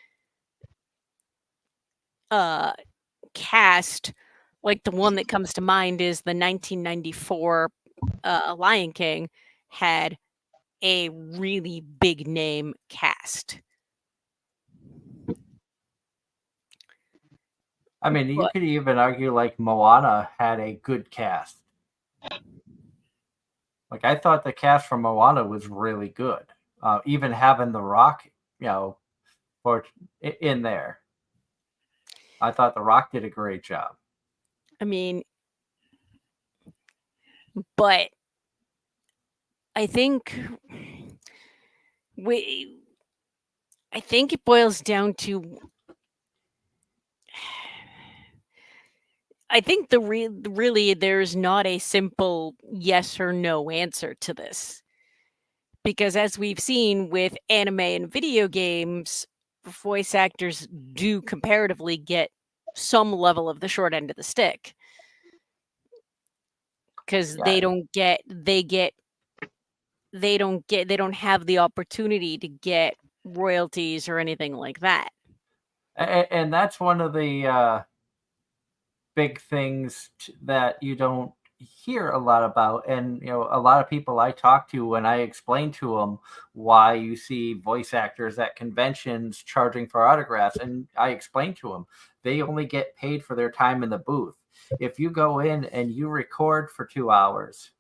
cast. Like, the one that comes to mind is the 1994 Lion King had a really big name cast. I mean, you could even argue like Moana had a good cast. Like, I thought the cast from Moana was really good. Even having The Rock, in there. I thought The Rock did a great job. I mean, but I think it boils down to I think really there's not a simple yes or no answer to this. Because as we've seen with anime and video games, voice actors do comparatively get some level of the short end of the stick. Because they don't have the opportunity to get royalties or anything like that. And that's one of the big things that you don't hear a lot about. And a lot of people I talk to, when I explain to them why you see voice actors at conventions charging for autographs, and I explain to them they only get paid for their time in the booth. If you go in and you record for 2 hours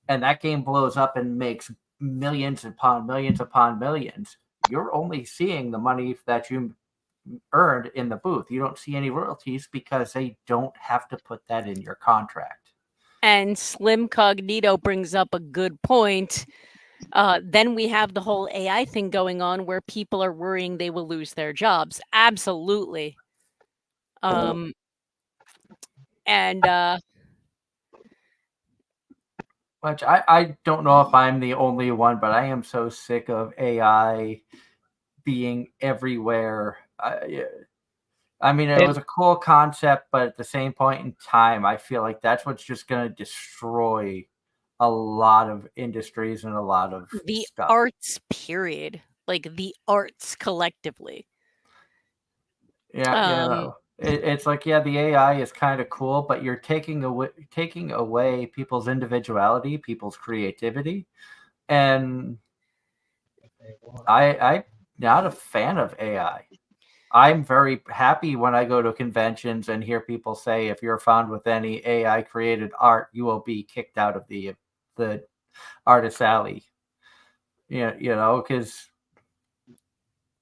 and that game blows up and makes millions upon millions, you're only seeing the money that you earned in the booth. You don't see any royalties because they don't have to put that in your contract. And Slim Cognito brings up a good point. Then we have the whole AI thing going on where people are worrying they will lose their jobs. Absolutely. And which I don't know if I'm the only one, but I am so sick of AI being everywhere. I mean, it was a cool concept, but at the same point in time, I feel like that's what's just going to destroy a lot of industries and a lot of the stuff. arts, period. Like the arts collectively. Yeah, it's like, yeah, the AI is kind of cool, but you're taking away people's individuality, people's creativity, and I'm not a fan of AI. I'm very happy when I go to conventions and hear people say, if you're found with any AI created art, you will be kicked out of the artist alley. Because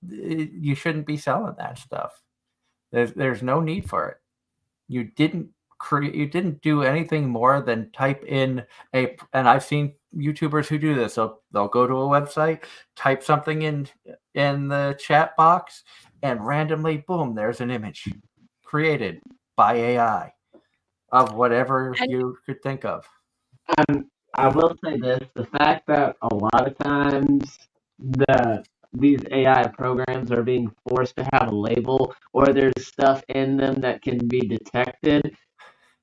you shouldn't be selling that stuff. There's no need for it. You didn't do anything more than type in and I've seen YouTubers who do this. So they'll go to a website, type something in the chat box, and randomly, boom, there's an image created by AI of whatever you could think of. I will say this: the fact that a lot of times these AI programs are being forced to have a label, or there's stuff in them that can be detected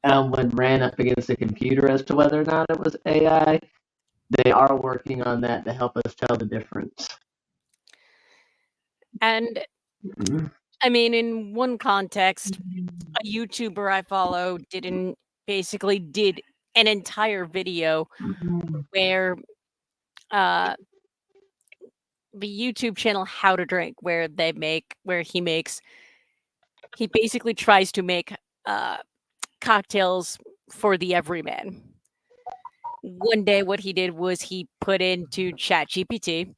when ran up against a computer as to whether or not it was AI. They are working on that to help us tell the difference. And I mean, in one context, a YouTuber I follow did an entire video where the YouTube channel How to Drink, where he basically tries to make cocktails for the everyman. One day what he did was he put into ChatGPT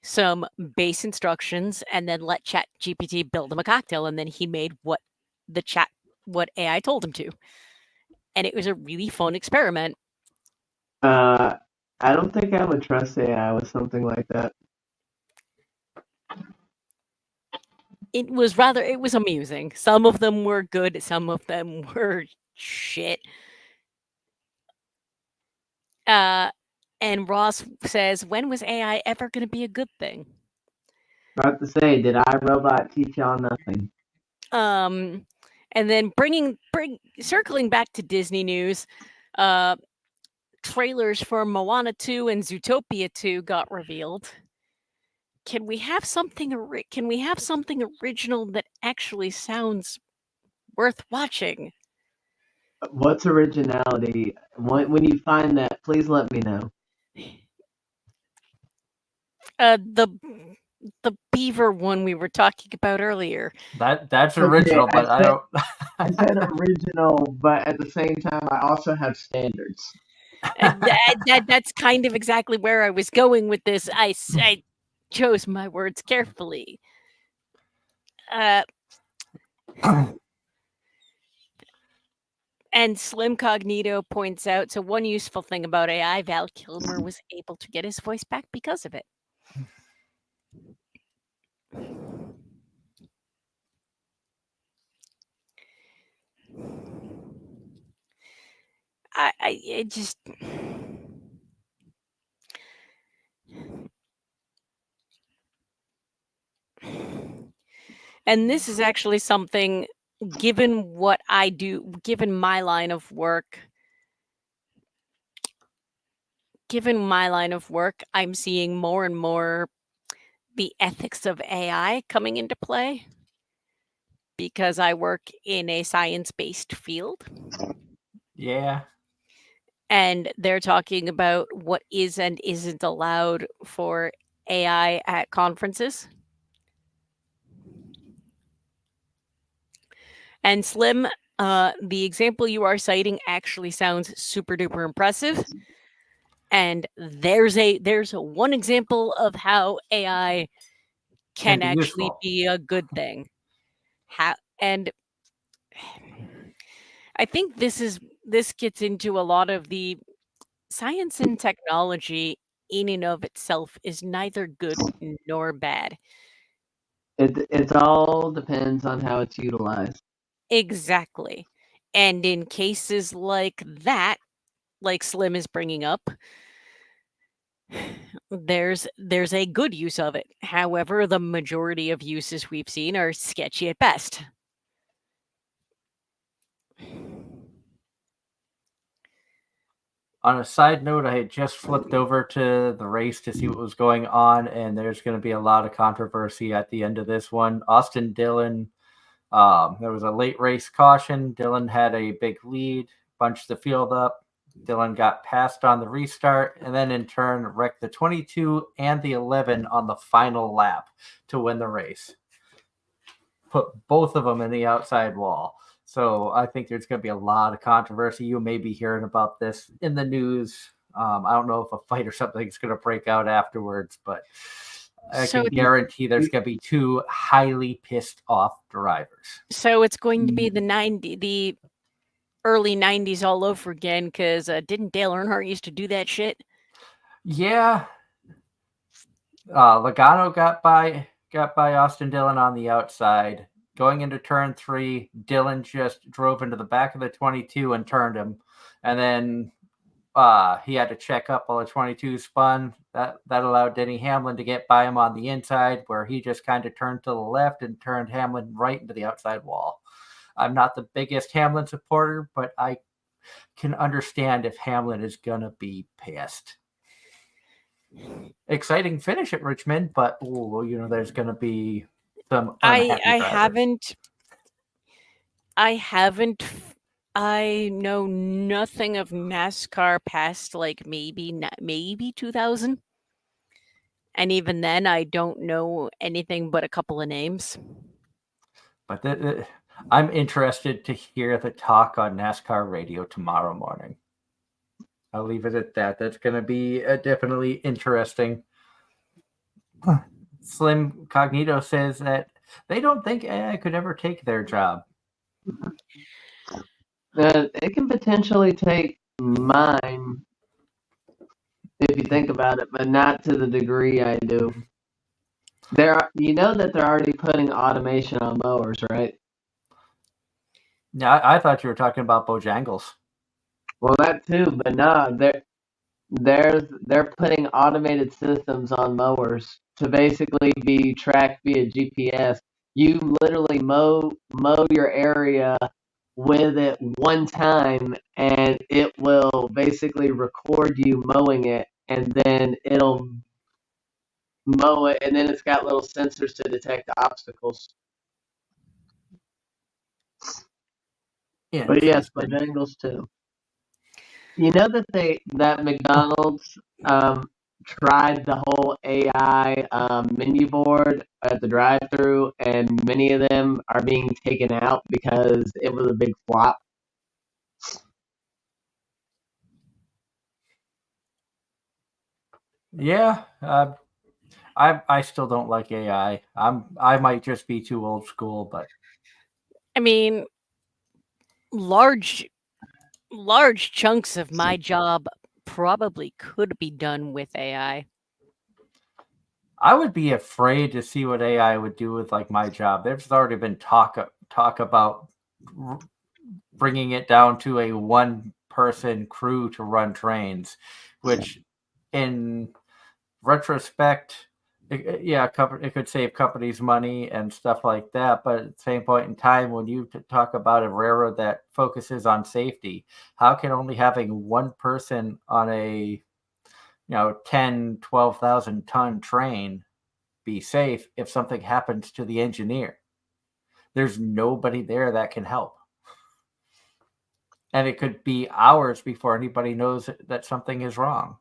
some base instructions and then let ChatGPT build him a cocktail, and then he made what AI told him to. And it was a really fun experiment. I don't think I would trust AI with something like that. It was amusing. Some of them were good, some of them were shit. And Ross says, when was AI ever going to be a good thing? About to say, did iRobot teach y'all nothing? And then circling back to Disney news, trailers for Moana 2 and Zootopia 2 got revealed. Can we have something original that actually sounds worth watching? What's originality? When you find that, please let me know. The beaver one we were talking about earlier. That's original, okay, but I don't. I said original, but at the same time, I also have standards. That's kind of exactly where I was going with this. I chose my words carefully. And Slim Cognito points out, so one useful thing about AI, Val Kilmer was able to get his voice back because of it. it just. And this is actually something, given what I do, given my line of work, I'm seeing more and more the ethics of AI coming into play because I work in a science-based field. Yeah. And they're talking about what is and isn't allowed for AI at conferences. And Slim, the example you are citing actually sounds super duper impressive. And there's a one example of how AI can be actually useful. be a good thing. And I think this gets into a lot of the science and technology in and of itself is neither good nor bad. It all depends on how it's utilized. Exactly. And in cases like that, like Slim is bringing up, there's a good use of it. However, the majority of uses we've seen are sketchy at best. On a side note, I had just flipped over to the race to see what was going on, and there's going to be a lot of controversy at the end of this one. Austin Dillon, there was a late race caution. Dillon had a big lead, bunched the field up. Dillon got passed on the restart, and then in turn wrecked the 22 and the 11 on the final lap to win the race. Put both of them in the outside wall. So I think there's going to be a lot of controversy. You may be hearing about this in the news. I don't know if a fight or something is going to break out afterwards, but I can guarantee there's going to be two highly pissed off drivers. So it's going to be the early 90s all over again, because didn't Dale Earnhardt used to do that shit? Yeah. Logano got by Austin Dillon on the outside. Going into turn 3, Dillon just drove into the back of the 22 and turned him. And then he had to check up while the 22 spun. That allowed Denny Hamlin to get by him on the inside, where he just kind of turned to the left and turned Hamlin right into the outside wall. I'm not the biggest Hamlin supporter, but I can understand if Hamlin is going to be pissed. Exciting finish at Richmond, but there's going to be some unhappy drivers. I know nothing of NASCAR past like maybe 2000. And even then, I don't know anything but a couple of names. But I'm interested to hear the talk on NASCAR radio tomorrow morning. I'll leave it at that. That's going to be definitely interesting. Slim Cognito says that they don't think AI could ever take their job. It can potentially take mine, if you think about it, but not to the degree I do. You know that they're already putting automation on mowers, right? Yeah, I thought you were talking about Bojangles. Well, that too, but no, they're putting automated systems on mowers to basically be tracked via GPS. You literally mow your area with it one time, and it will basically record you mowing it, and then it'll mow it, and then it's got little sensors to detect obstacles. Yeah, But yes, Bojangles too. You know that McDonald's tried the whole AI menu board at the drive-through, and many of them are being taken out because it was a big flop. Yeah, I still don't like AI. I might just be too old school, but I mean, large chunks of my job probably could be done with AI. I would be afraid to see what AI would do with like my job. There's already been talk about bringing it down to a one person crew to run trains, which in retrospect, it could save companies money and stuff like that. But at the same point in time, when you talk about a railroad that focuses on safety, how can only having one person on a 10, 12,000 ton train be safe if something happens to the engineer? There's nobody there that can help. And it could be hours before anybody knows that something is wrong.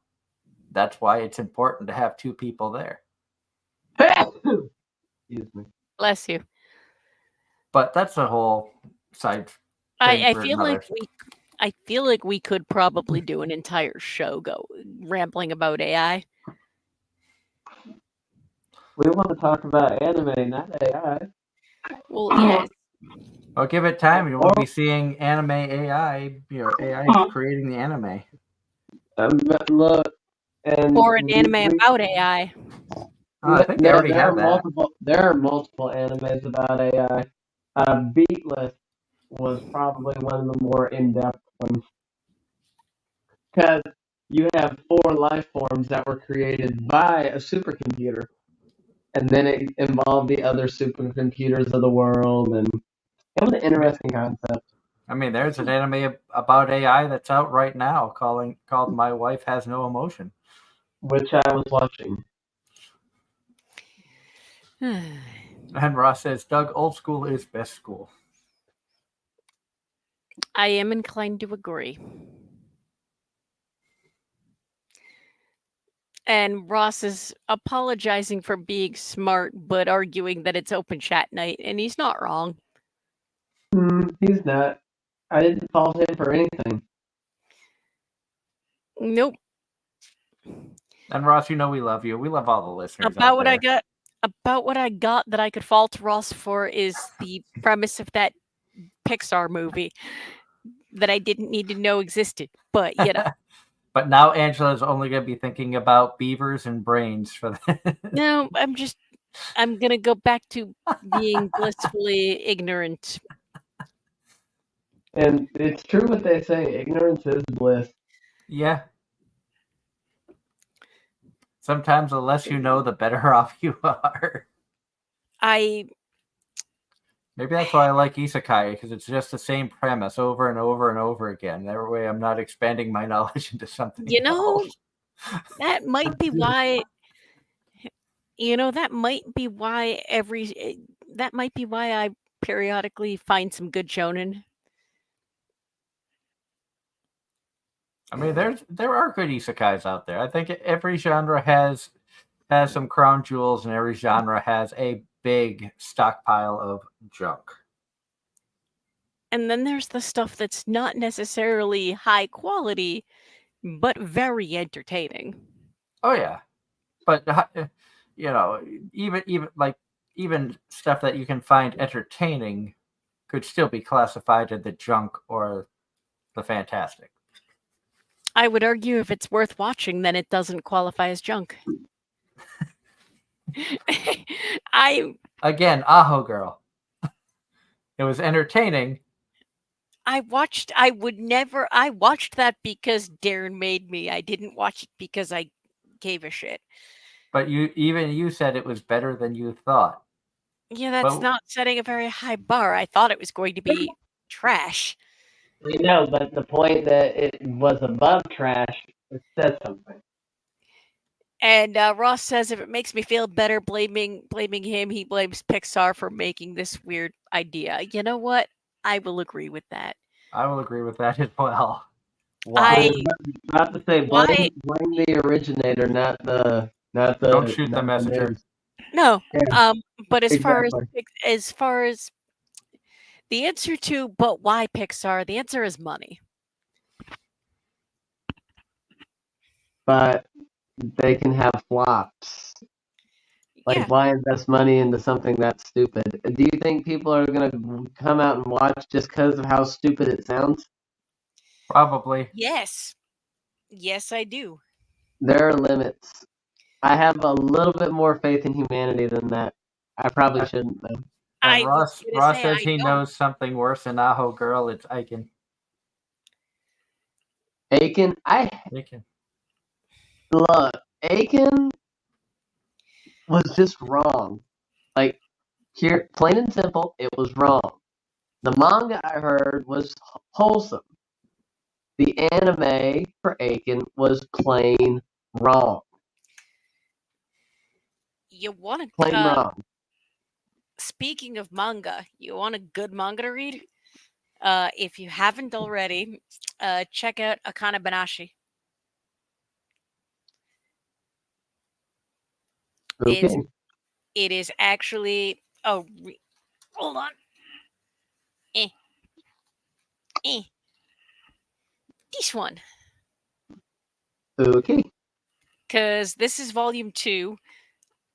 That's why it's important to have two people there. Excuse me. Bless you. But that's a whole side thing I for feel another. I feel like we could probably do an entire show rambling about AI. We want to talk about anime, not AI. Well, yes. Well, give it time, and we'll be seeing anime AI. AI creating the anime. Look, and Or an anime about AI. I think they already have that. There are multiple animes about AI. Beatless was probably one of the more in-depth ones, because you have 4 life forms that were created by a supercomputer, and then it involved the other supercomputers of the world, and it was an interesting concept. I mean, there's an anime about AI that's out right now called My Wife Has No Emotion, which I was watching. And Ross says, Doug, old school is best school. I am inclined to agree. And Ross is apologizing for being smart, but arguing that it's open chat night, and he's not wrong. He's not. I didn't fault him for anything. Nope. And Ross, we love you. We love all the listeners. About what I got that I could fault Ross for is the premise of that Pixar movie that I didn't need to know existed. But But now Angela's only going to be thinking about beavers and brains for that. No, I'm going to go back to being blissfully ignorant. And it's true what they say, ignorance is bliss. Yeah. Sometimes the less you know, the better off you are. Maybe that's why I like isekai, because it's just the same premise over and over and over again. That way I'm not expanding my knowledge into something else. That might be why I periodically find some good shonen. I mean, there are good isekais out there. I think every genre has some crown jewels, and every genre has a big stockpile of junk. And then there's the stuff that's not necessarily high quality, but very entertaining. Oh yeah, but even stuff that you can find entertaining could still be classified in the junk or the fantastic. I would argue if it's worth watching, then it doesn't qualify as junk. Again, Aho Girl. It was entertaining. I watched that because Darren made me. I didn't watch it because I gave a shit. But you said it was better than you thought. Yeah, that's not setting a very high bar. I thought it was going to be trash. I know, but the point that it was above trash, it says something. And Ross says if it makes me feel better blaming him, he blames Pixar for making this weird idea. You know what? I will agree with that. I will agree with that as well. Why? Not to say blame the originator, not the. Don't shoot the messenger. No, but as far as the answer to but why Pixar, the answer is money. But they can have flops. Why invest money into something that's stupid? Do you think people are going to come out and watch just because of how stupid it sounds? Probably. Yes. Yes, I do. There are limits. I have a little bit more faith in humanity than that. I probably shouldn't, though. And Ross says he knows something worse than Aho Girl. It's Aiken. Aiken, Aiken. look, Aiken was just wrong. Like, here, plain and simple, it was wrong. The manga I heard was wholesome. The anime for Aiken was plain wrong. You want Plain to? wrong. Speaking of manga, you want a good manga to read? If you haven't already, check out Akane Banashi. Okay. It is actually. Oh, hold on. This one. Okay. Because this is volume 2,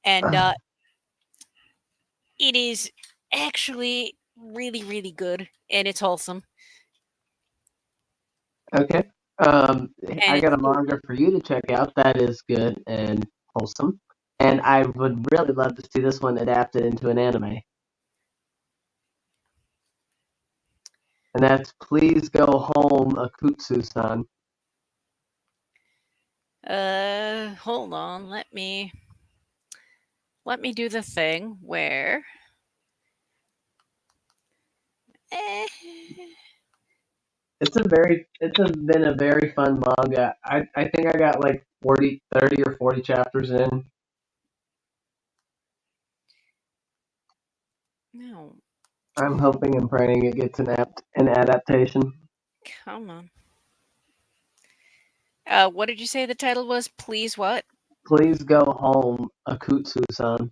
and it is actually really, really good, and it's wholesome. Okay. I got a manga for you to check out that is good and wholesome. And I would really love to see this one adapted into an anime. And that's Please Go Home, Akutsu-san. Hold on. Let me do the thing where. It's been a very fun manga. I think I got like 30 or 40 chapters in. No. I'm hoping and praying it gets an adaptation. Come on. What did you say the title was? Please what? Please Go Home, Akutsu-san.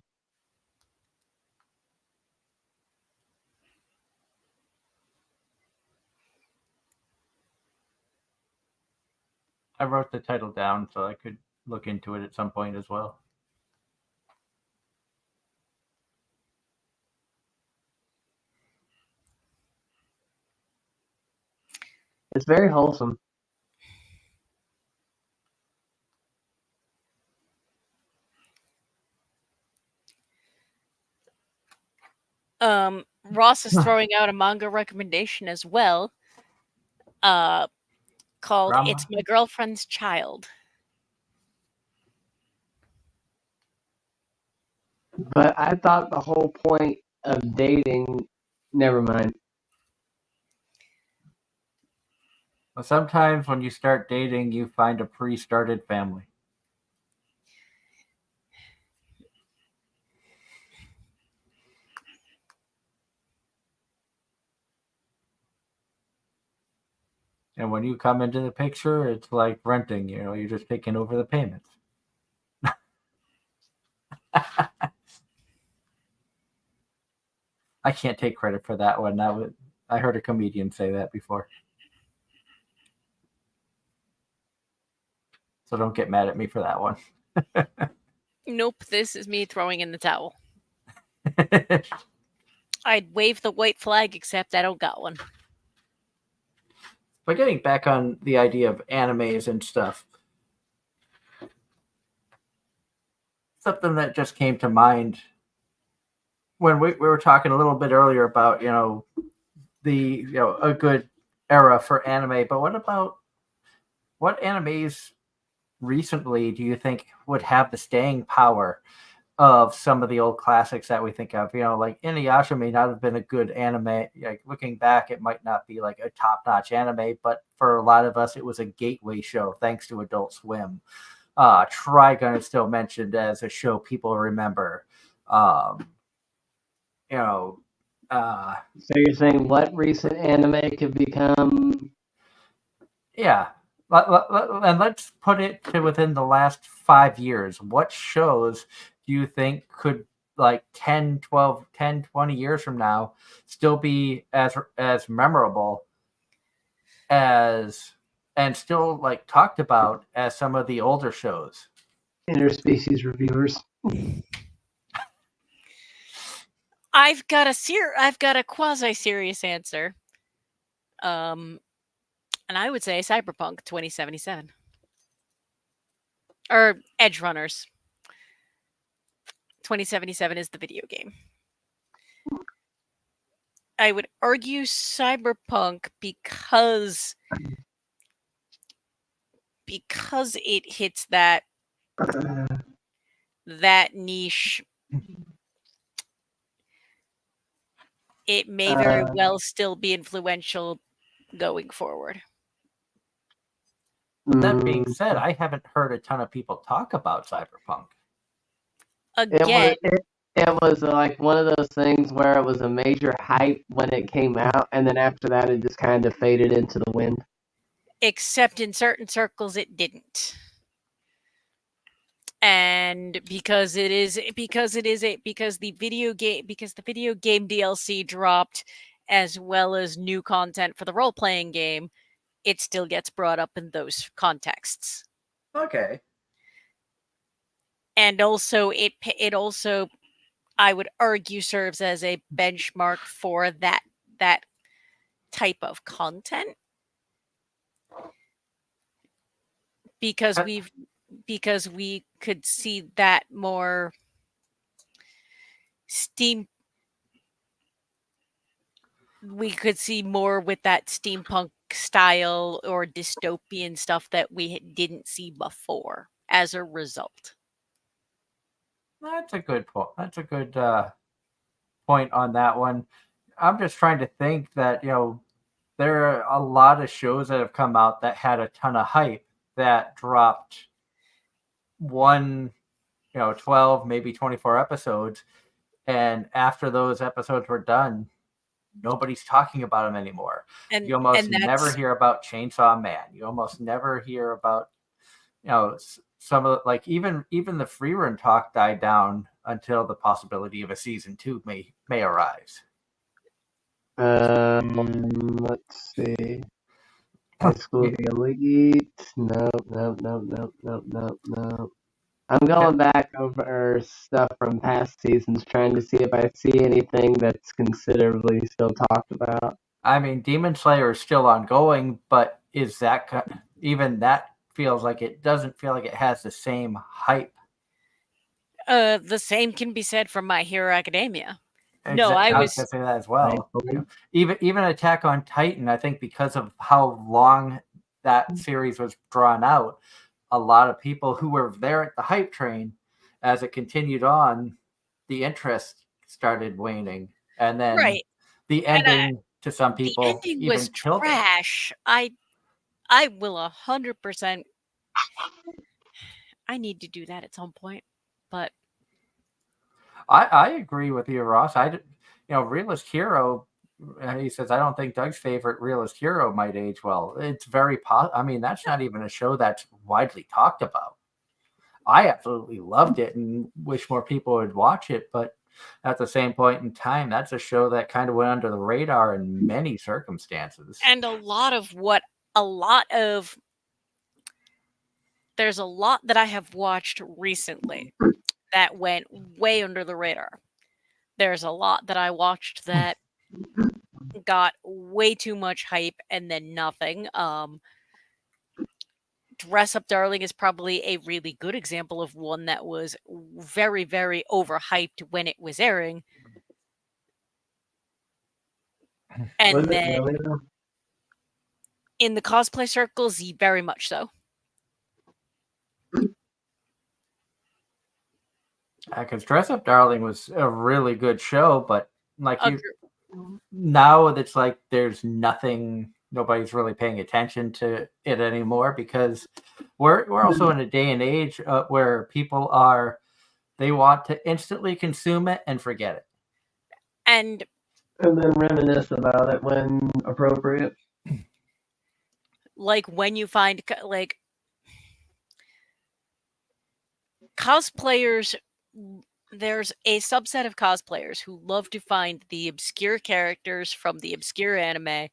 I wrote the title down so I could look into it at some point as well. It's very wholesome. Ross is throwing out a manga recommendation as well. Called Drama. It's My Girlfriend's Child. But I thought the whole point of dating, never mind. Well, sometimes when you start dating, you find a pre-started family. And when you come into the picture, it's like renting, you're just taking over the payments. I can't take credit for that one. I heard a comedian say that before. So don't get mad at me for that one. Nope, this is me throwing in the towel. I'd wave the white flag, except I don't got one. But getting back on the idea of animes and stuff, something that just came to mind when we were talking a little bit earlier about, a good era for anime, but what animes recently do you think would have the staying power of some of the old classics that we think of? Like Inuyasha may not have been a good anime. Like looking back, it might not be like a top-notch anime, but for a lot of us, it was a gateway show thanks to Adult Swim. Trigun is still mentioned as a show people remember. So you're saying what recent anime could become? Yeah. And let's put it to within the last 5 years. What shows do you think could, like 10, 20 years from now, still be as memorable as and still like talked about as some of the older shows? Interspecies reviewers. I've got a quasi-serious answer. And I would say Cyberpunk 2077. Or Edge Runners. 2077 is the video game. I would argue Cyberpunk because because it hits that niche, it may very well still be influential going forward. That being said, I haven't heard a ton of people talk about Cyberpunk. Again, it was like one of those things where it was a major hype when it came out, and then after that, it just kind of faded into the wind. Except in certain circles, it didn't. And because the video game DLC dropped, as well as new content for the role-playing game, it still gets brought up in those contexts. Okay. And also, it also, I would argue, serves as a benchmark for that type of content, because we could see that more we could see more with that steampunk style or dystopian stuff that we didn't see before as a result. That's a good point. That's a good point on that one. I'm just trying to think that, there are a lot of shows that have come out that had a ton of hype that dropped 12, maybe 24 episodes. And after those episodes were done, nobody's talking about them anymore. And you almost never hear about Chainsaw Man. You almost never hear about, some of like even the free run talk died down until the possibility of a season 2 may arise. Let's see. High School the Elite. Nope. I'm going back over stuff from past seasons, trying to see if I see anything that's considerably still talked about. I mean, Demon Slayer is still ongoing, but is that even that feels like it doesn't feel like it has the same hype. The same can be said for My Hero Academia. No, I was going to say that as well. Even Attack on Titan, I think because of how long that series was drawn out, a lot of people who were there at the hype train, as it continued on, the interest started waning, and then the ending to some people the ending was trash. I will 100%. I need to do that at some point, but I agree with you, Ross. Realist Hero. He says, I don't think Doug's favorite Realist Hero might age well. It's very I mean, that's not even a show that's widely talked about. I absolutely loved it and wish more people would watch it, but at the same point in time, that's a show that kind of went under the radar in many circumstances. And there's a lot that I have watched recently that went way under the radar. There's a lot that I watched that got way too much hype and then nothing. Dress Up Darling is probably a really good example of one that was very, very overhyped when it was airing. And then in the cosplay circles, very much so. Because Dress Up Darling was a really good show, but now it's like there's nobody's really paying attention to it anymore, because we're also in a day and age where people they want to instantly consume it and forget it. And then reminisce about it when appropriate. Like when you find cosplayers, there's a subset of cosplayers who love to find the obscure characters from the obscure anime,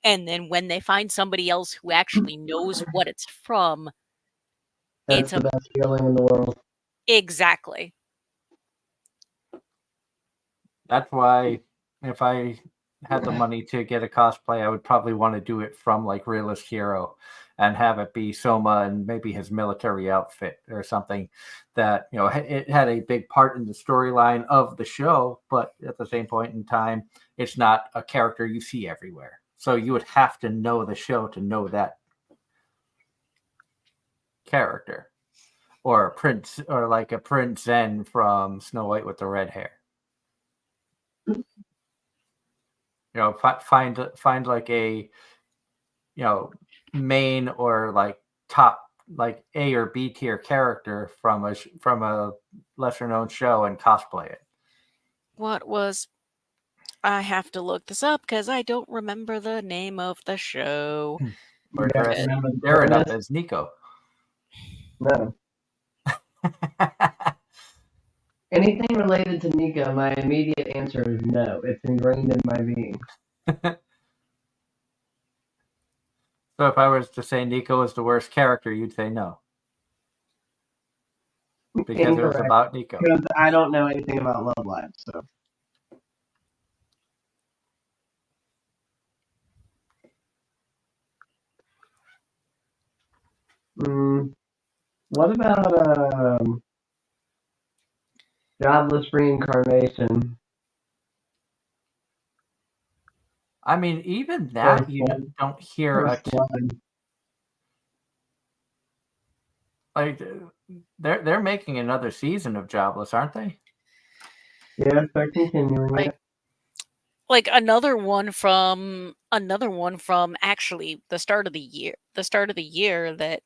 and then when they find somebody else who actually knows what it's from, it's the best feeling in the world. Exactly. That's why if I had the money to get a cosplay, I would probably want to do it from like Realist Hero and have it be Soma and maybe his military outfit or something that, it had a big part in the storyline of the show, but at the same point in time, it's not a character you see everywhere. So you would have to know the show to know that. character, or a prince, or like a Prince Zen from Snow White with the red hair. Find like a main or like top like A or B tier character from a lesser known show and cosplay it. What was? I have to look this up because I don't remember the name of the show. Or dress remember the Darren up premise? as Nico. No. Anything related to Nico, my immediate answer is no. It's ingrained in my being. So if I was to say Nico is the worst character, you'd say no. Because it was Incorrect. about Nico. Because I don't know anything about Love Live, so. What about Jobless Reincarnation? I mean, even that First you one. don't hear First one. like they're making another season of Jobless, aren't they? Yes, they're continuing it. Like another one from actually the start of the year that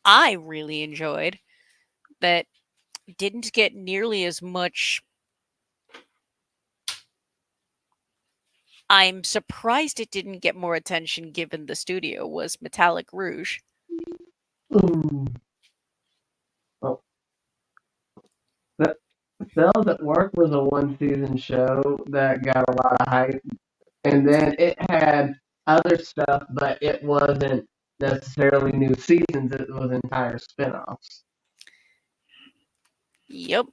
I really enjoyed, that didn't get nearly as much. I'm surprised it didn't get more attention given the studio, was Metallic Rouge. Ooh. Oh. The Cells at Work was a one-season show that got a lot of hype, and then it had other stuff, but it wasn't necessarily new seasons. It was entire spin-offs. Yep.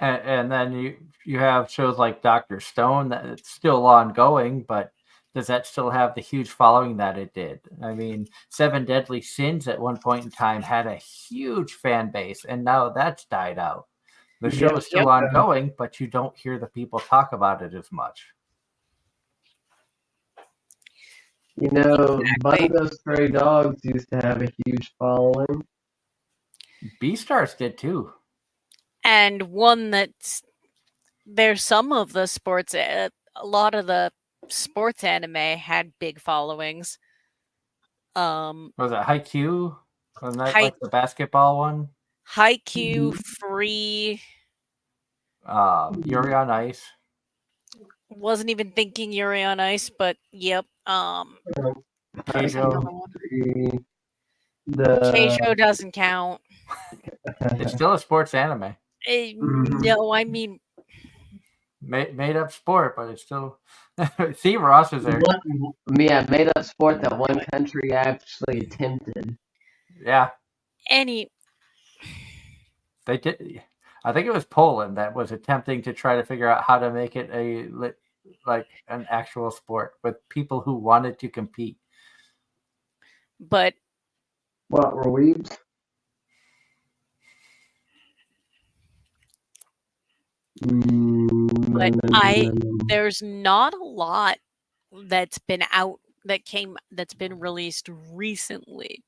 And then you have shows like Dr. Stone that it's still ongoing, but does that still have the huge following that it did? I mean, Seven Deadly Sins at one point in time had a huge fan base, and now that's died out. The show is still ongoing, but you don't hear the people talk about it as much. You know, Bunny Those Stray Dogs used to have a huge following. Beastars did too. And one that's there's some of the sports, a lot of the sports anime had big followings. Was it Haikyuu? Wasn't that like the basketball one? Haikyuu, Free. Yuri on Ice. Wasn't even thinking Yuri on Ice, but yep. Keijo. Keijo doesn't count. It's still a sports anime. No, I mean made up sport, but it's still. See, Ross is there. Yeah, made up sport that one country actually attempted. Yeah. They did. I think it was Poland that was attempting to try to figure out how to make it like an actual sport with people who wanted to compete. But what were weebs? But there's not a lot that's been released recently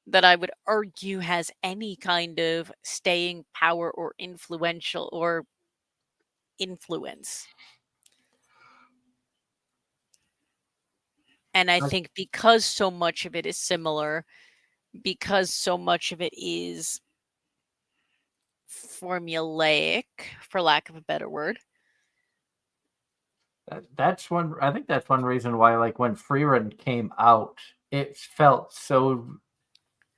that I would argue has any kind of staying power or influential or influence. And I think because so much of it is similar, because so much of it is formulaic, for lack of a better word. That's one. I think that's one reason why, like when Freerun came out, it felt so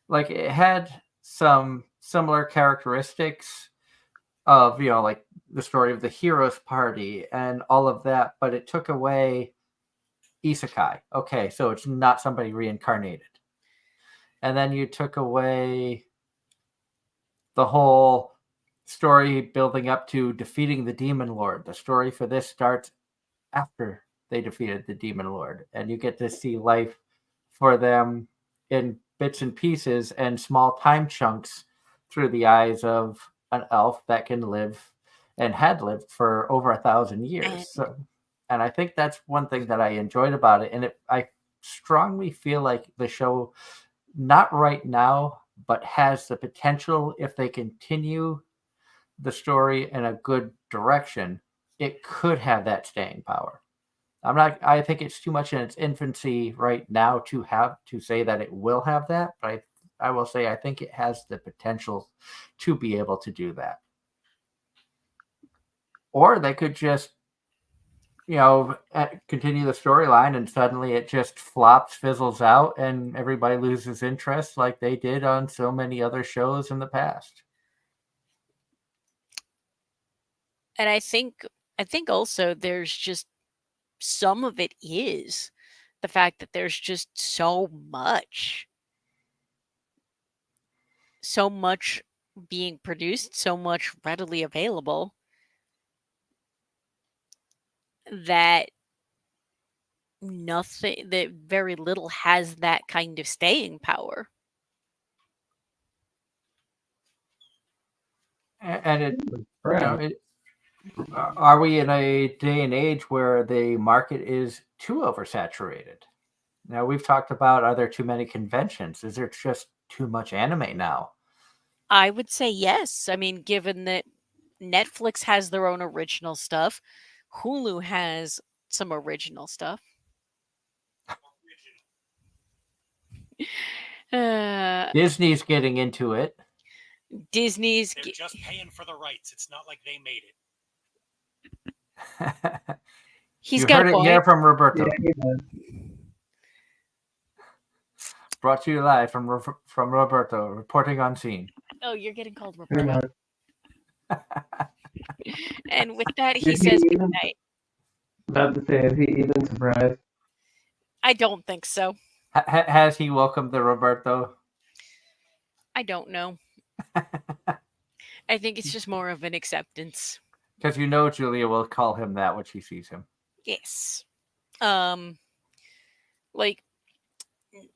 like it had some similar characteristics of like the story of the hero's party and all of that, but it took away isekai. Okay, so it's not somebody reincarnated, and then you took away the whole story building up to defeating the demon lord. The story for this starts after they defeated the demon lord, and you get to see life for them in bits and pieces and small time chunks through the eyes of an elf that can live and had lived for over 1,000 years. And I think that's one thing that I enjoyed about it, and I strongly feel like the show, not right now, but has the potential, if they continue the story in a good direction, it could have that staying power. I think it's too much in its infancy right now to say that it will have that, but I will say I think it has the potential to be able to do that. Or they could just, continue the storyline and suddenly it just flops, fizzles out, and everybody loses interest like they did on so many other shows in the past. And I think also there's just some of it is the fact that there's just so much being produced, so much readily available that very little has that kind of staying power. And are we in a day and age where the market is too oversaturated? Now, we've talked about, are there too many conventions? Is there just too much anime now? I would say yes. I mean, given that Netflix has their own original stuff, Hulu has some original stuff. Disney's getting into it. They're just paying for the rights. It's not like they made it. He's got heard a it here from Roberto. Yeah. Brought to you live from Roberto, reporting on scene. Oh, you're getting called Roberto. And with that, he says good night. About to say, is he even surprised? I don't think so. Has he welcomed the Roberto? I don't know. I think it's just more of an acceptance. Because Julia will call him that when she sees him. Yes. Like,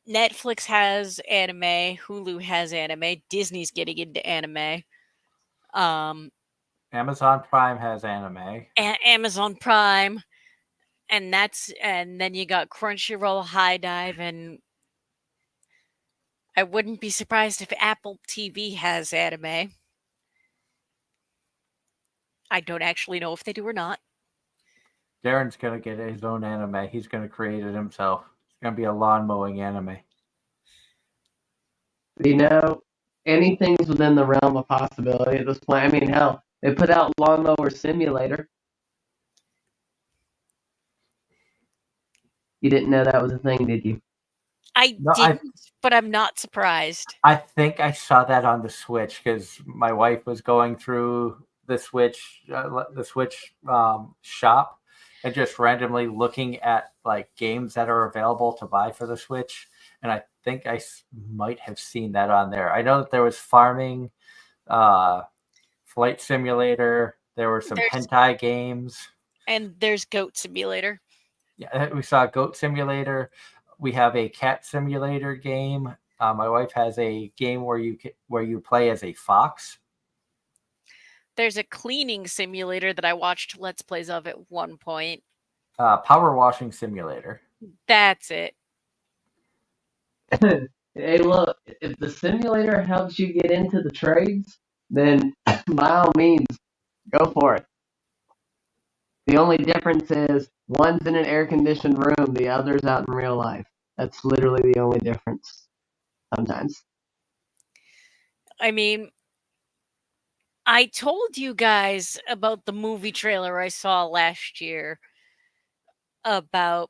Netflix has anime, Hulu has anime, Disney's getting into anime. Amazon Prime has anime. Amazon Prime. And then you got Crunchyroll, High Dive, and I wouldn't be surprised if Apple TV has anime. I don't actually know if they do or not. Darren's going to get his own anime. He's going to create it himself. It's going to be a lawn mowing anime. Anything's within the realm of possibility at this point. I mean, hell, they put out Lawnmower Simulator. You didn't know that was a thing, did you? I didn't, but I'm not surprised. I think I saw that on the Switch because my wife was going through the Switch shop and just randomly looking at like games that are available to buy for the Switch, and I think I might have seen that on there. I know that there was farming, flight simulator. There were some hentai games, and there's Goat Simulator. Yeah, we saw Goat Simulator. We have a cat simulator game. My wife has a game where you play as a fox. There's a cleaning simulator that I watched Let's Plays of at one point. Power washing simulator. That's it. Hey, look, if the simulator helps you get into the trades, then by all means, go for it. The only difference is one's in an air-conditioned room, the other's out in real life. That's literally the only difference sometimes. I mean, I told you guys about the movie trailer I saw last year about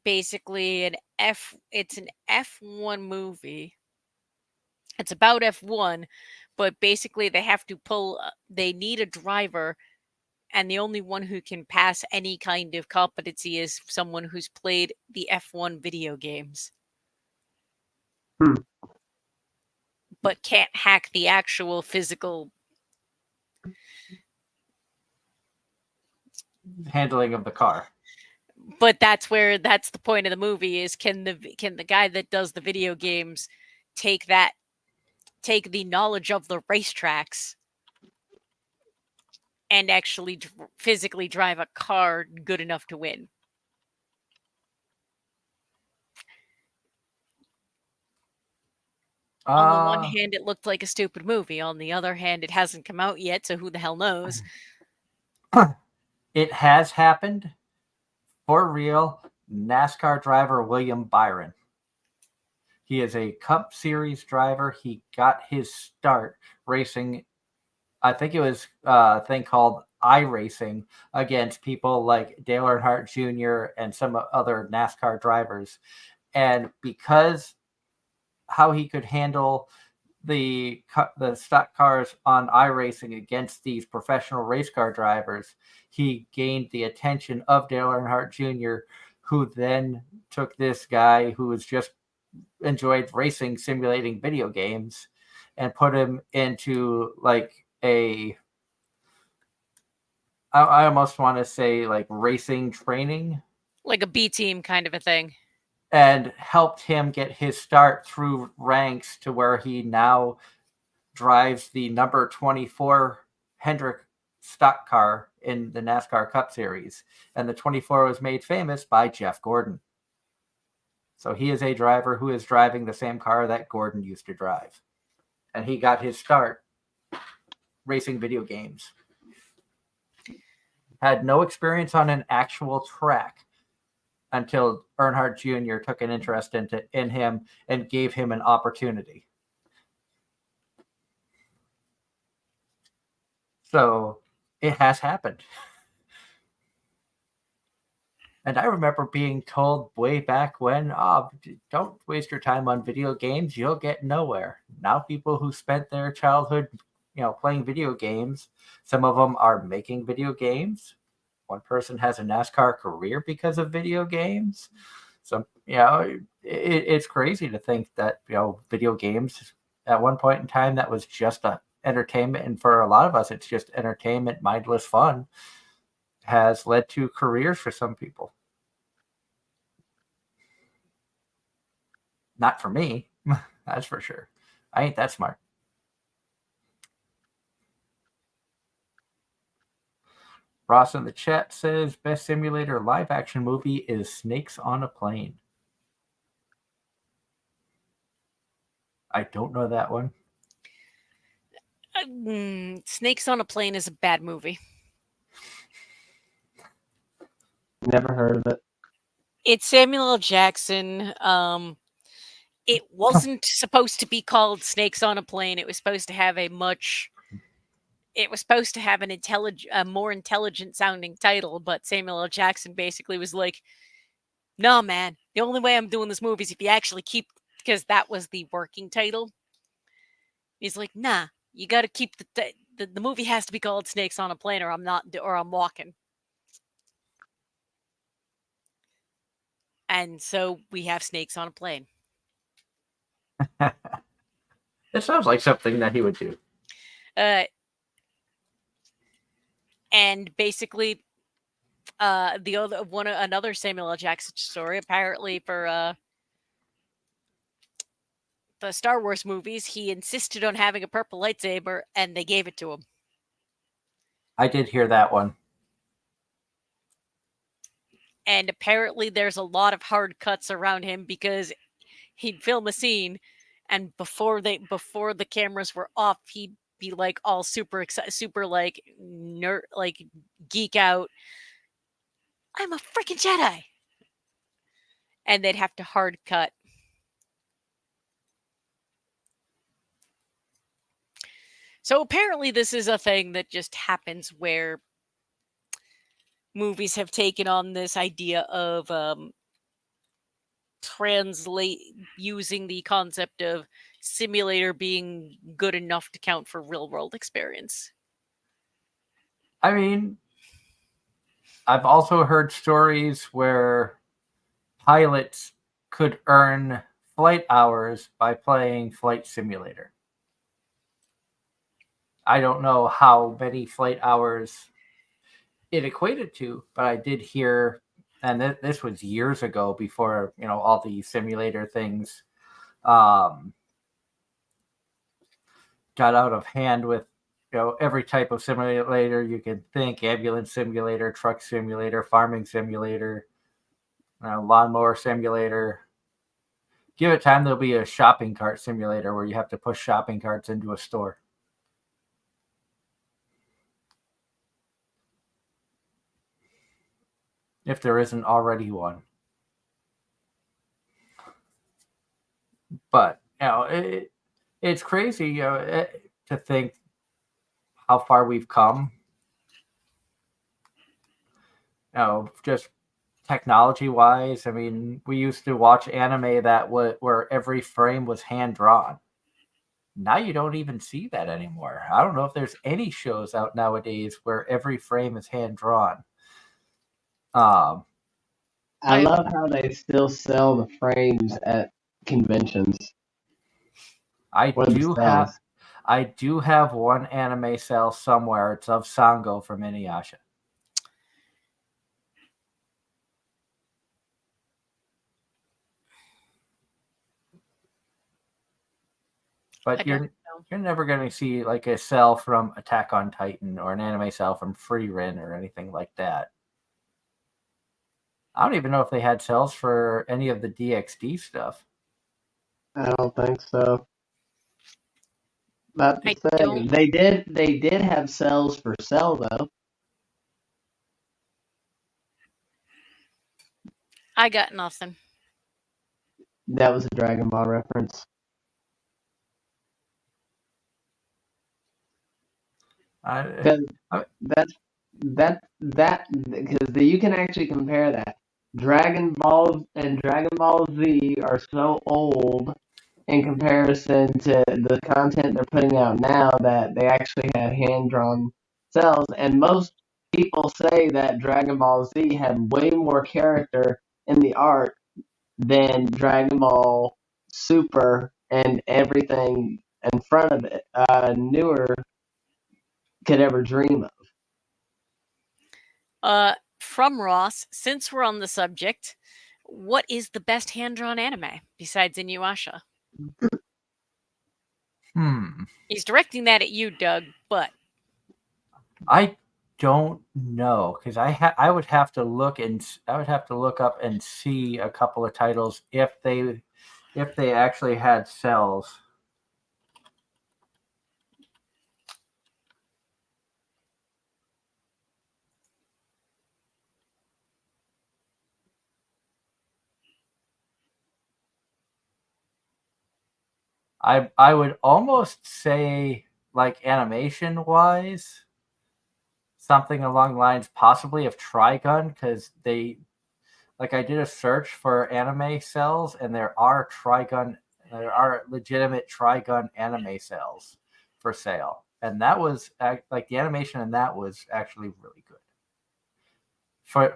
basically it's an F1 movie. It's about F1, but basically they need a driver, and the only one who can pass any kind of competency is someone who's played the F1 video games. But can't hack the actual physical handling of the car. But that's the point of the movie is can the guy that does the video games take the knowledge of the racetracks and actually physically drive a car good enough to win. On the one hand, it looked like a stupid movie. On the other hand, it hasn't come out yet, so who the hell knows? It has happened. For real, NASCAR driver William Byron. He is a Cup Series driver. He got his start racing, I think it was a thing called iRacing, against people like Dale Earnhardt Jr. and some other NASCAR drivers. And because how he could handle the stock cars on iRacing against these professional race car drivers, he gained the attention of Dale Earnhardt Jr., who then took this guy who was just enjoyed racing, simulating video games, and put him into like I almost want to say like racing training, like a B team kind of a thing, and helped him get his start through ranks to where he now drives the number 24 Hendrick stock car in the NASCAR Cup Series. And the 24 was made famous by Jeff Gordon. So he is a driver who is driving the same car that Gordon used to drive. And he got his start racing video games. Had no experience on an actual track until Earnhardt Jr. took an interest in him and gave him an opportunity. So it has happened. And I remember being told way back when, don't waste your time on video games. You'll get nowhere. Now people who spent their childhood, playing video games, some of them are making video games. One person has a NASCAR career because of video games. So, it's crazy to think that, video games at one point in time, that was just a entertainment. And for a lot of us, it's just entertainment, mindless fun, has led to careers for some people. Not for me, that's for sure. I ain't that smart. Ross in the chat says best simulator live action movie is Snakes on a Plane. I don't know that one. Snakes on a Plane is a bad movie. Never heard of it. It's Samuel L. Jackson. It wasn't supposed to be called Snakes on a Plane. It was supposed to have a more intelligent sounding title, but Samuel L. Jackson basically was like, "No, man, the only way I'm doing this movie is if you actually keep," because that was the working title. He's like, "Nah, you got to keep the movie has to be called Snakes on a Plane, or I'm walking." And so we have Snakes on a Plane. It sounds like something that he would do. And basically, another Samuel L. Jackson story. Apparently, for the Star Wars movies, he insisted on having a purple lightsaber, and they gave it to him. I did hear that one. And apparently, there's a lot of hard cuts around him because he'd film a scene, and before the cameras were off, he'd be like all super excited, super like nerd, like geek out. I'm a freaking Jedi, and they'd have to hard cut. So apparently, this is a thing that just happens where movies have taken on this idea of using the concept of simulator being good enough to count for real world experience. I mean, I've also heard stories where pilots could earn flight hours by playing Flight Simulator. I don't know how many flight hours it equated to, but I did hear, and this was years ago before, all the simulator things got out of hand with, every type of simulator you can think: ambulance simulator, truck simulator, farming simulator, lawnmower simulator, Give it time, there'll be a shopping cart simulator where you have to push shopping carts into a store. If there isn't already one. But, it's crazy, to think how far we've come. Just technology-wise. I mean, we used to watch anime where every frame was hand-drawn. Now you don't even see that anymore. I don't know if there's any shows out nowadays where every frame is hand-drawn. I love how they still sell the frames at conventions. I do have one anime cell somewhere. It's of Sango from Inuyasha. But you're never going to see like a cell from Attack on Titan or an anime cell from Frieren or anything like that. I don't even know if they had cells for any of the DxD stuff. I don't think so. Not to say they did have cells for Cell though. I got nothing. That was a Dragon Ball reference. Because you can actually compare that. Dragon Ball and Dragon Ball Z are so old in comparison to the content they're putting out now that they actually have hand-drawn cells, and most people say that Dragon Ball Z had way more character in the art than Dragon Ball Super and everything in front of it, newer could ever dream of. From Ross, since we're on the subject, what is the best hand-drawn anime besides Inuyasha? He's directing that at you, Doug, but I don't know, because I would have to look up and see a couple of titles if they actually had cells. I would almost say, like, animation wise, something along the lines possibly of Trigun, because I did a search for anime cells, and there are legitimate Trigun anime cells for sale, and that was like the animation in that was actually really good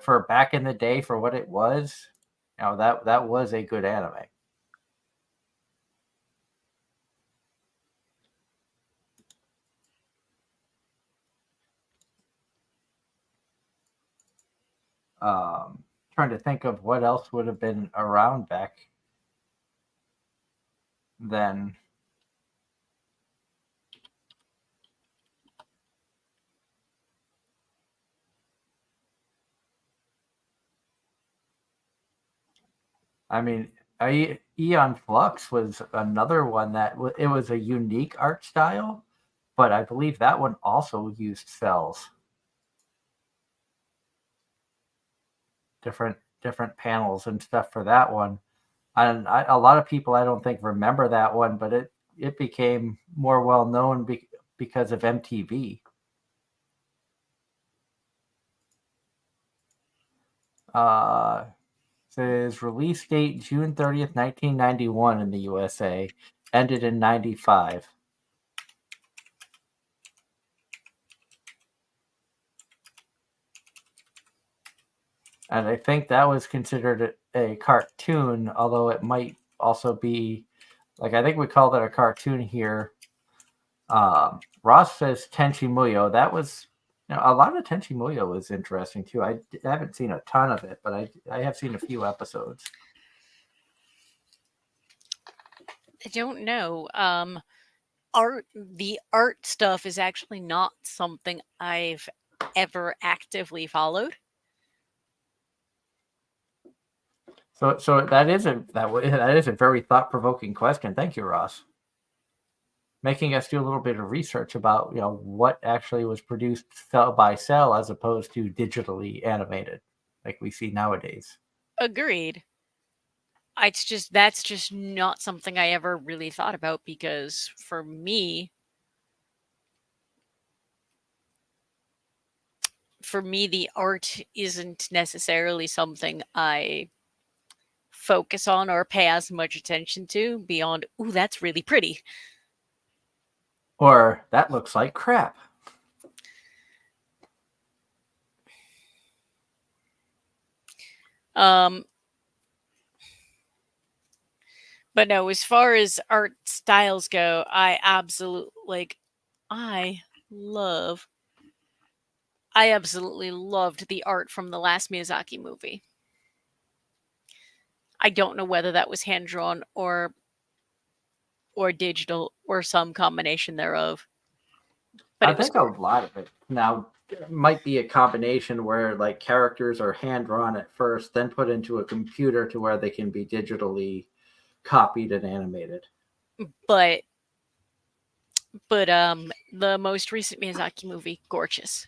for back in the day for what it was. That was a good anime. Trying to think of what else would have been around back then. I mean, Eon Flux was another one that it was a unique art style, but I believe that one also used cells. Different panels and stuff for that one. And a lot of people I don't think remember that one, but it became more well known because of MTV. Says release date June 30th, 1991 in the USA, ended in 95. And I think that was considered a cartoon, although it might also be, like, I think we call that a cartoon here. Ross says Tenchi Muyo. That was, a lot of Tenchi Muyo was interesting too. I haven't seen a ton of it, but I have seen a few episodes. I don't know. The art stuff is actually not something I've ever actively followed. So that is a very thought-provoking question. Thank you, Ross. Making us do a little bit of research about what actually was produced cell by cell as opposed to digitally animated, like we see nowadays. Agreed. That's just not something I ever really thought about, because for me, the art isn't necessarily something I focus on or pay as much attention to beyond, ooh, that's really pretty. Or that looks like crap. But no, as far as art styles go, I absolutely loved the art from the last Miyazaki movie. I don't know whether that was hand drawn or digital or some combination thereof. But I think a lot of it now might be a combination where like characters are hand drawn at first, then put into a computer to where they can be digitally copied and animated. But the most recent Miyazaki movie, gorgeous.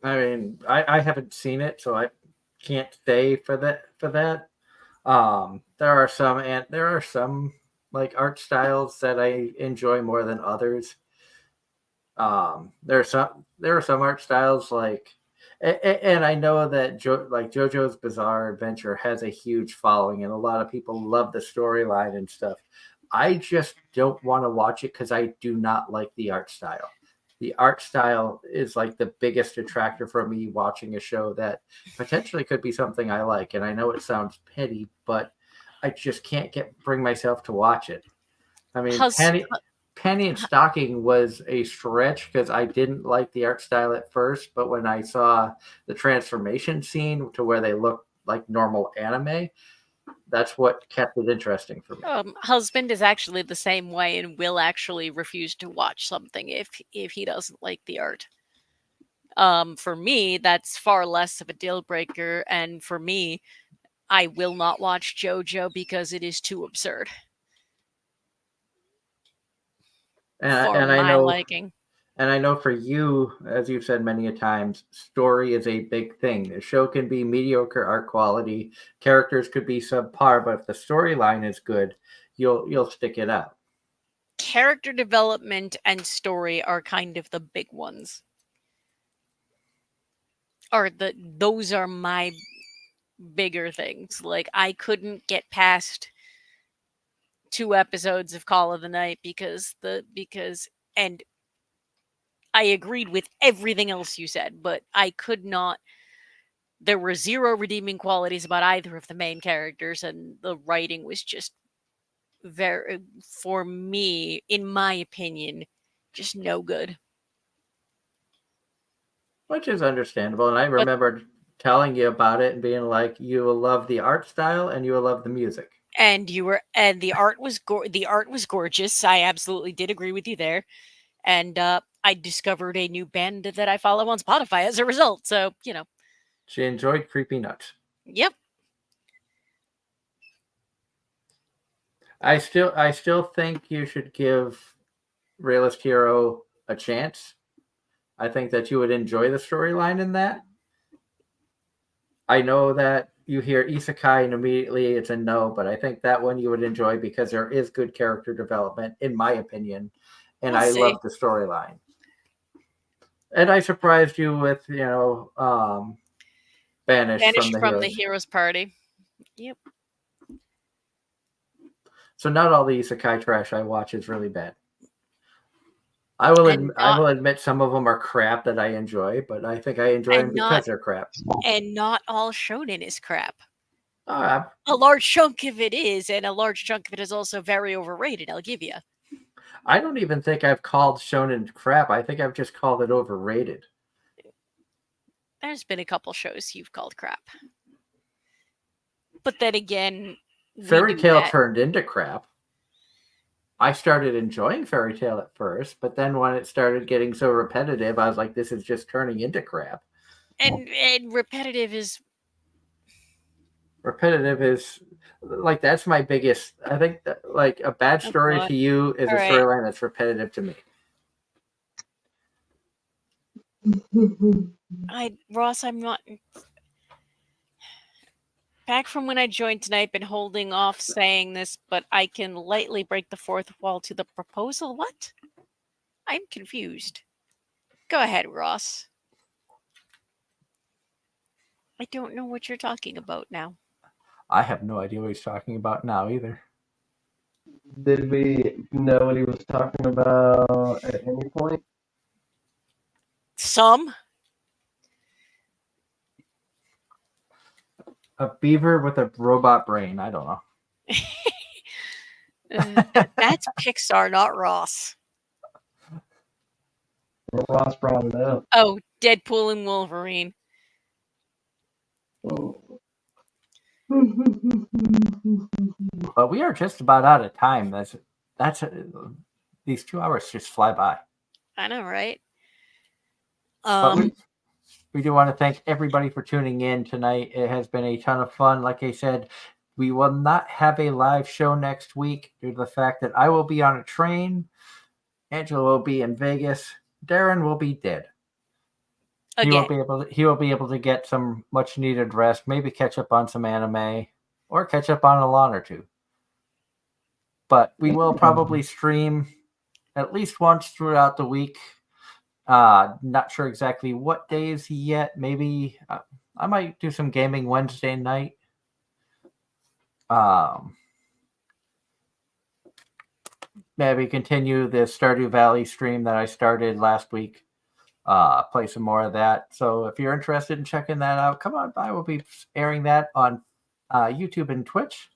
I mean, I haven't seen it, so I can't say for that. There are some like art styles that I enjoy more than others. There are some art styles like, and I know that JoJo's Bizarre Adventure has a huge following, and a lot of people love the storyline and stuff. I just don't want to watch it because I do not like the art style. The art style is like the biggest detractor for me watching a show that potentially could be something I like. And I know it sounds petty, but I just can't bring myself to watch it. I mean, Penny and Stocking was a stretch because I didn't like the art style at first, but when I saw the transformation scene to where they looked like normal anime, that's what kept it interesting for me. Husband is actually the same way and will actually refuse to watch something if he doesn't like the art. For me, that's far less of a deal breaker, and for me, I will not watch JoJo because it is too absurd. And my I know, liking. and I know for you, as you've said many a times, story is a big thing. The show can be mediocre art quality, characters could be subpar, but if the storyline is good, you'll stick it out. Character development and story are kind of the big ones. Those are my bigger things. Like, I couldn't get past 2 episodes of Call of the Night because and I agreed with everything else you said, but I could not. There were zero redeeming qualities about either of the main characters, and the writing was just very, for me, in my opinion, just no good. Which is understandable. And I But remember telling you about it and being like, you will love the art style and you will love the music. and the art was gorgeous. I absolutely did agree with you there. And I discovered a new band that I follow on Spotify as a result. So, She enjoyed Creepy Nuts. Yep. I still think you should give Realist Hero a chance. I think that you would enjoy the storyline in that. I know that you hear isekai and immediately it's a no, but I think that one you would enjoy because there is good character development, in my opinion, and We'll I see. love the storyline. And I surprised you with, Banished from the Heroes Party. Yep. So not all the isekai trash I watch is really bad. I will admit some of them are crap that I enjoy, but I think I enjoy them because they're crap. And not all shonen is crap. A large chunk of it is, and a large chunk of it is also very overrated, I'll give you. I don't even think I've called shonen crap. I think I've just called it overrated. There's been a couple shows you've called crap. But then again, Fairy Tail turned into crap. I started enjoying Fairy Tail at first, but then when it started getting so repetitive, I was like, this is just turning into crap. And repetitive is like that's my biggest. I think that, like a bad story God. to you is All a right. storyline that's repetitive to me. Ross, I'm not. Back from when I joined tonight, been holding off saying this, but I can lightly break the fourth wall to the proposal. What? I'm confused. Go ahead, Ross. I don't know what you're talking about now. I have no idea what he's talking about now either. Did we know what he was talking about at any point? Some? A beaver with a robot brain. I don't know. That's Pixar, not Ross. Well, Ross brought it up. Oh, Deadpool and Wolverine. But we are just about out of time. These 2 hours just fly by. I know, right? But we do want to thank everybody for tuning in tonight. It has been a ton of fun. Like I said, we will not have a live show next week due to the fact that I will be on a train. Angela will be in Vegas. Darren will be dead. He Again. will be able to get some much needed rest, maybe catch up on some anime or catch up on a lawn or two. But we will probably stream at least once throughout the week. Not sure exactly what days yet. Maybe I might do some gaming Wednesday night. Maybe continue the Stardew Valley stream that I started last week. Play some more of that. So if you're interested in checking that out, come on by. We'll be airing that on YouTube and Twitch.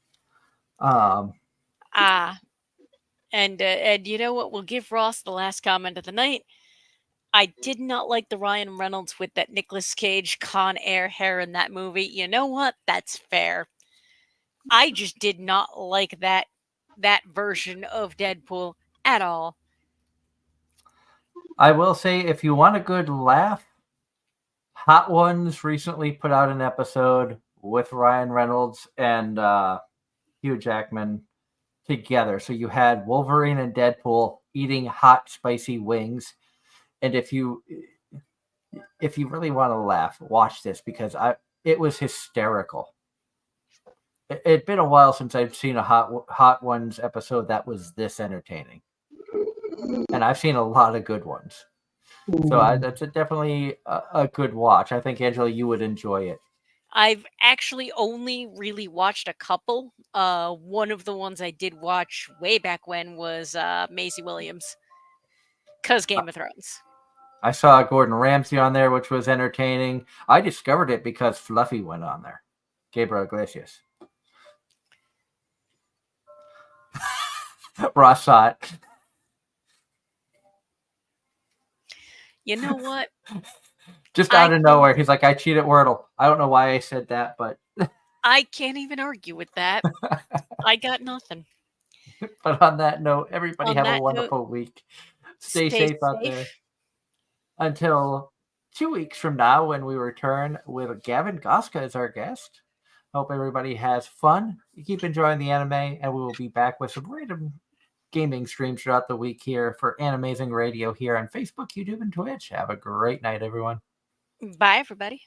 And you know what? We'll give Ross the last comment of the night. I did not like the Ryan Reynolds with that Nicolas Cage Con Air hair in that movie. You know what? That's fair. I just did not like that version of Deadpool at all. I will say, if you want a good laugh, Hot Ones recently put out an episode with Ryan Reynolds and Hugh Jackman together. So you had Wolverine and Deadpool eating hot, spicy wings. And if you really want to laugh, watch this because it was hysterical. It'd been a while since I've seen a Hot Ones episode that was this entertaining, and I've seen a lot of good ones. So that's definitely a good watch. I think, Angela, you would enjoy it. I've actually only really watched a couple. One of the ones I did watch way back when was Maisie Williams, because Game of Thrones. I saw Gordon Ramsay on there, which was entertaining. I discovered it because Fluffy went on there. Gabriel Iglesias. Ross saw it. You know what? Just out of nowhere. He's like, I cheat at Wordle. I don't know why I said that, but I can't even argue with that. I got nothing. But on that note, everybody have a wonderful week. Stay safe out there. Until 2 weeks from now when we return with Gavin Goska as our guest. Hope everybody has fun. You keep enjoying the anime, and we will be back with some random gaming streams throughout the week here for Anime-Zing Radio here on Facebook, YouTube, and Twitch. Have a great night, everyone. Bye, everybody.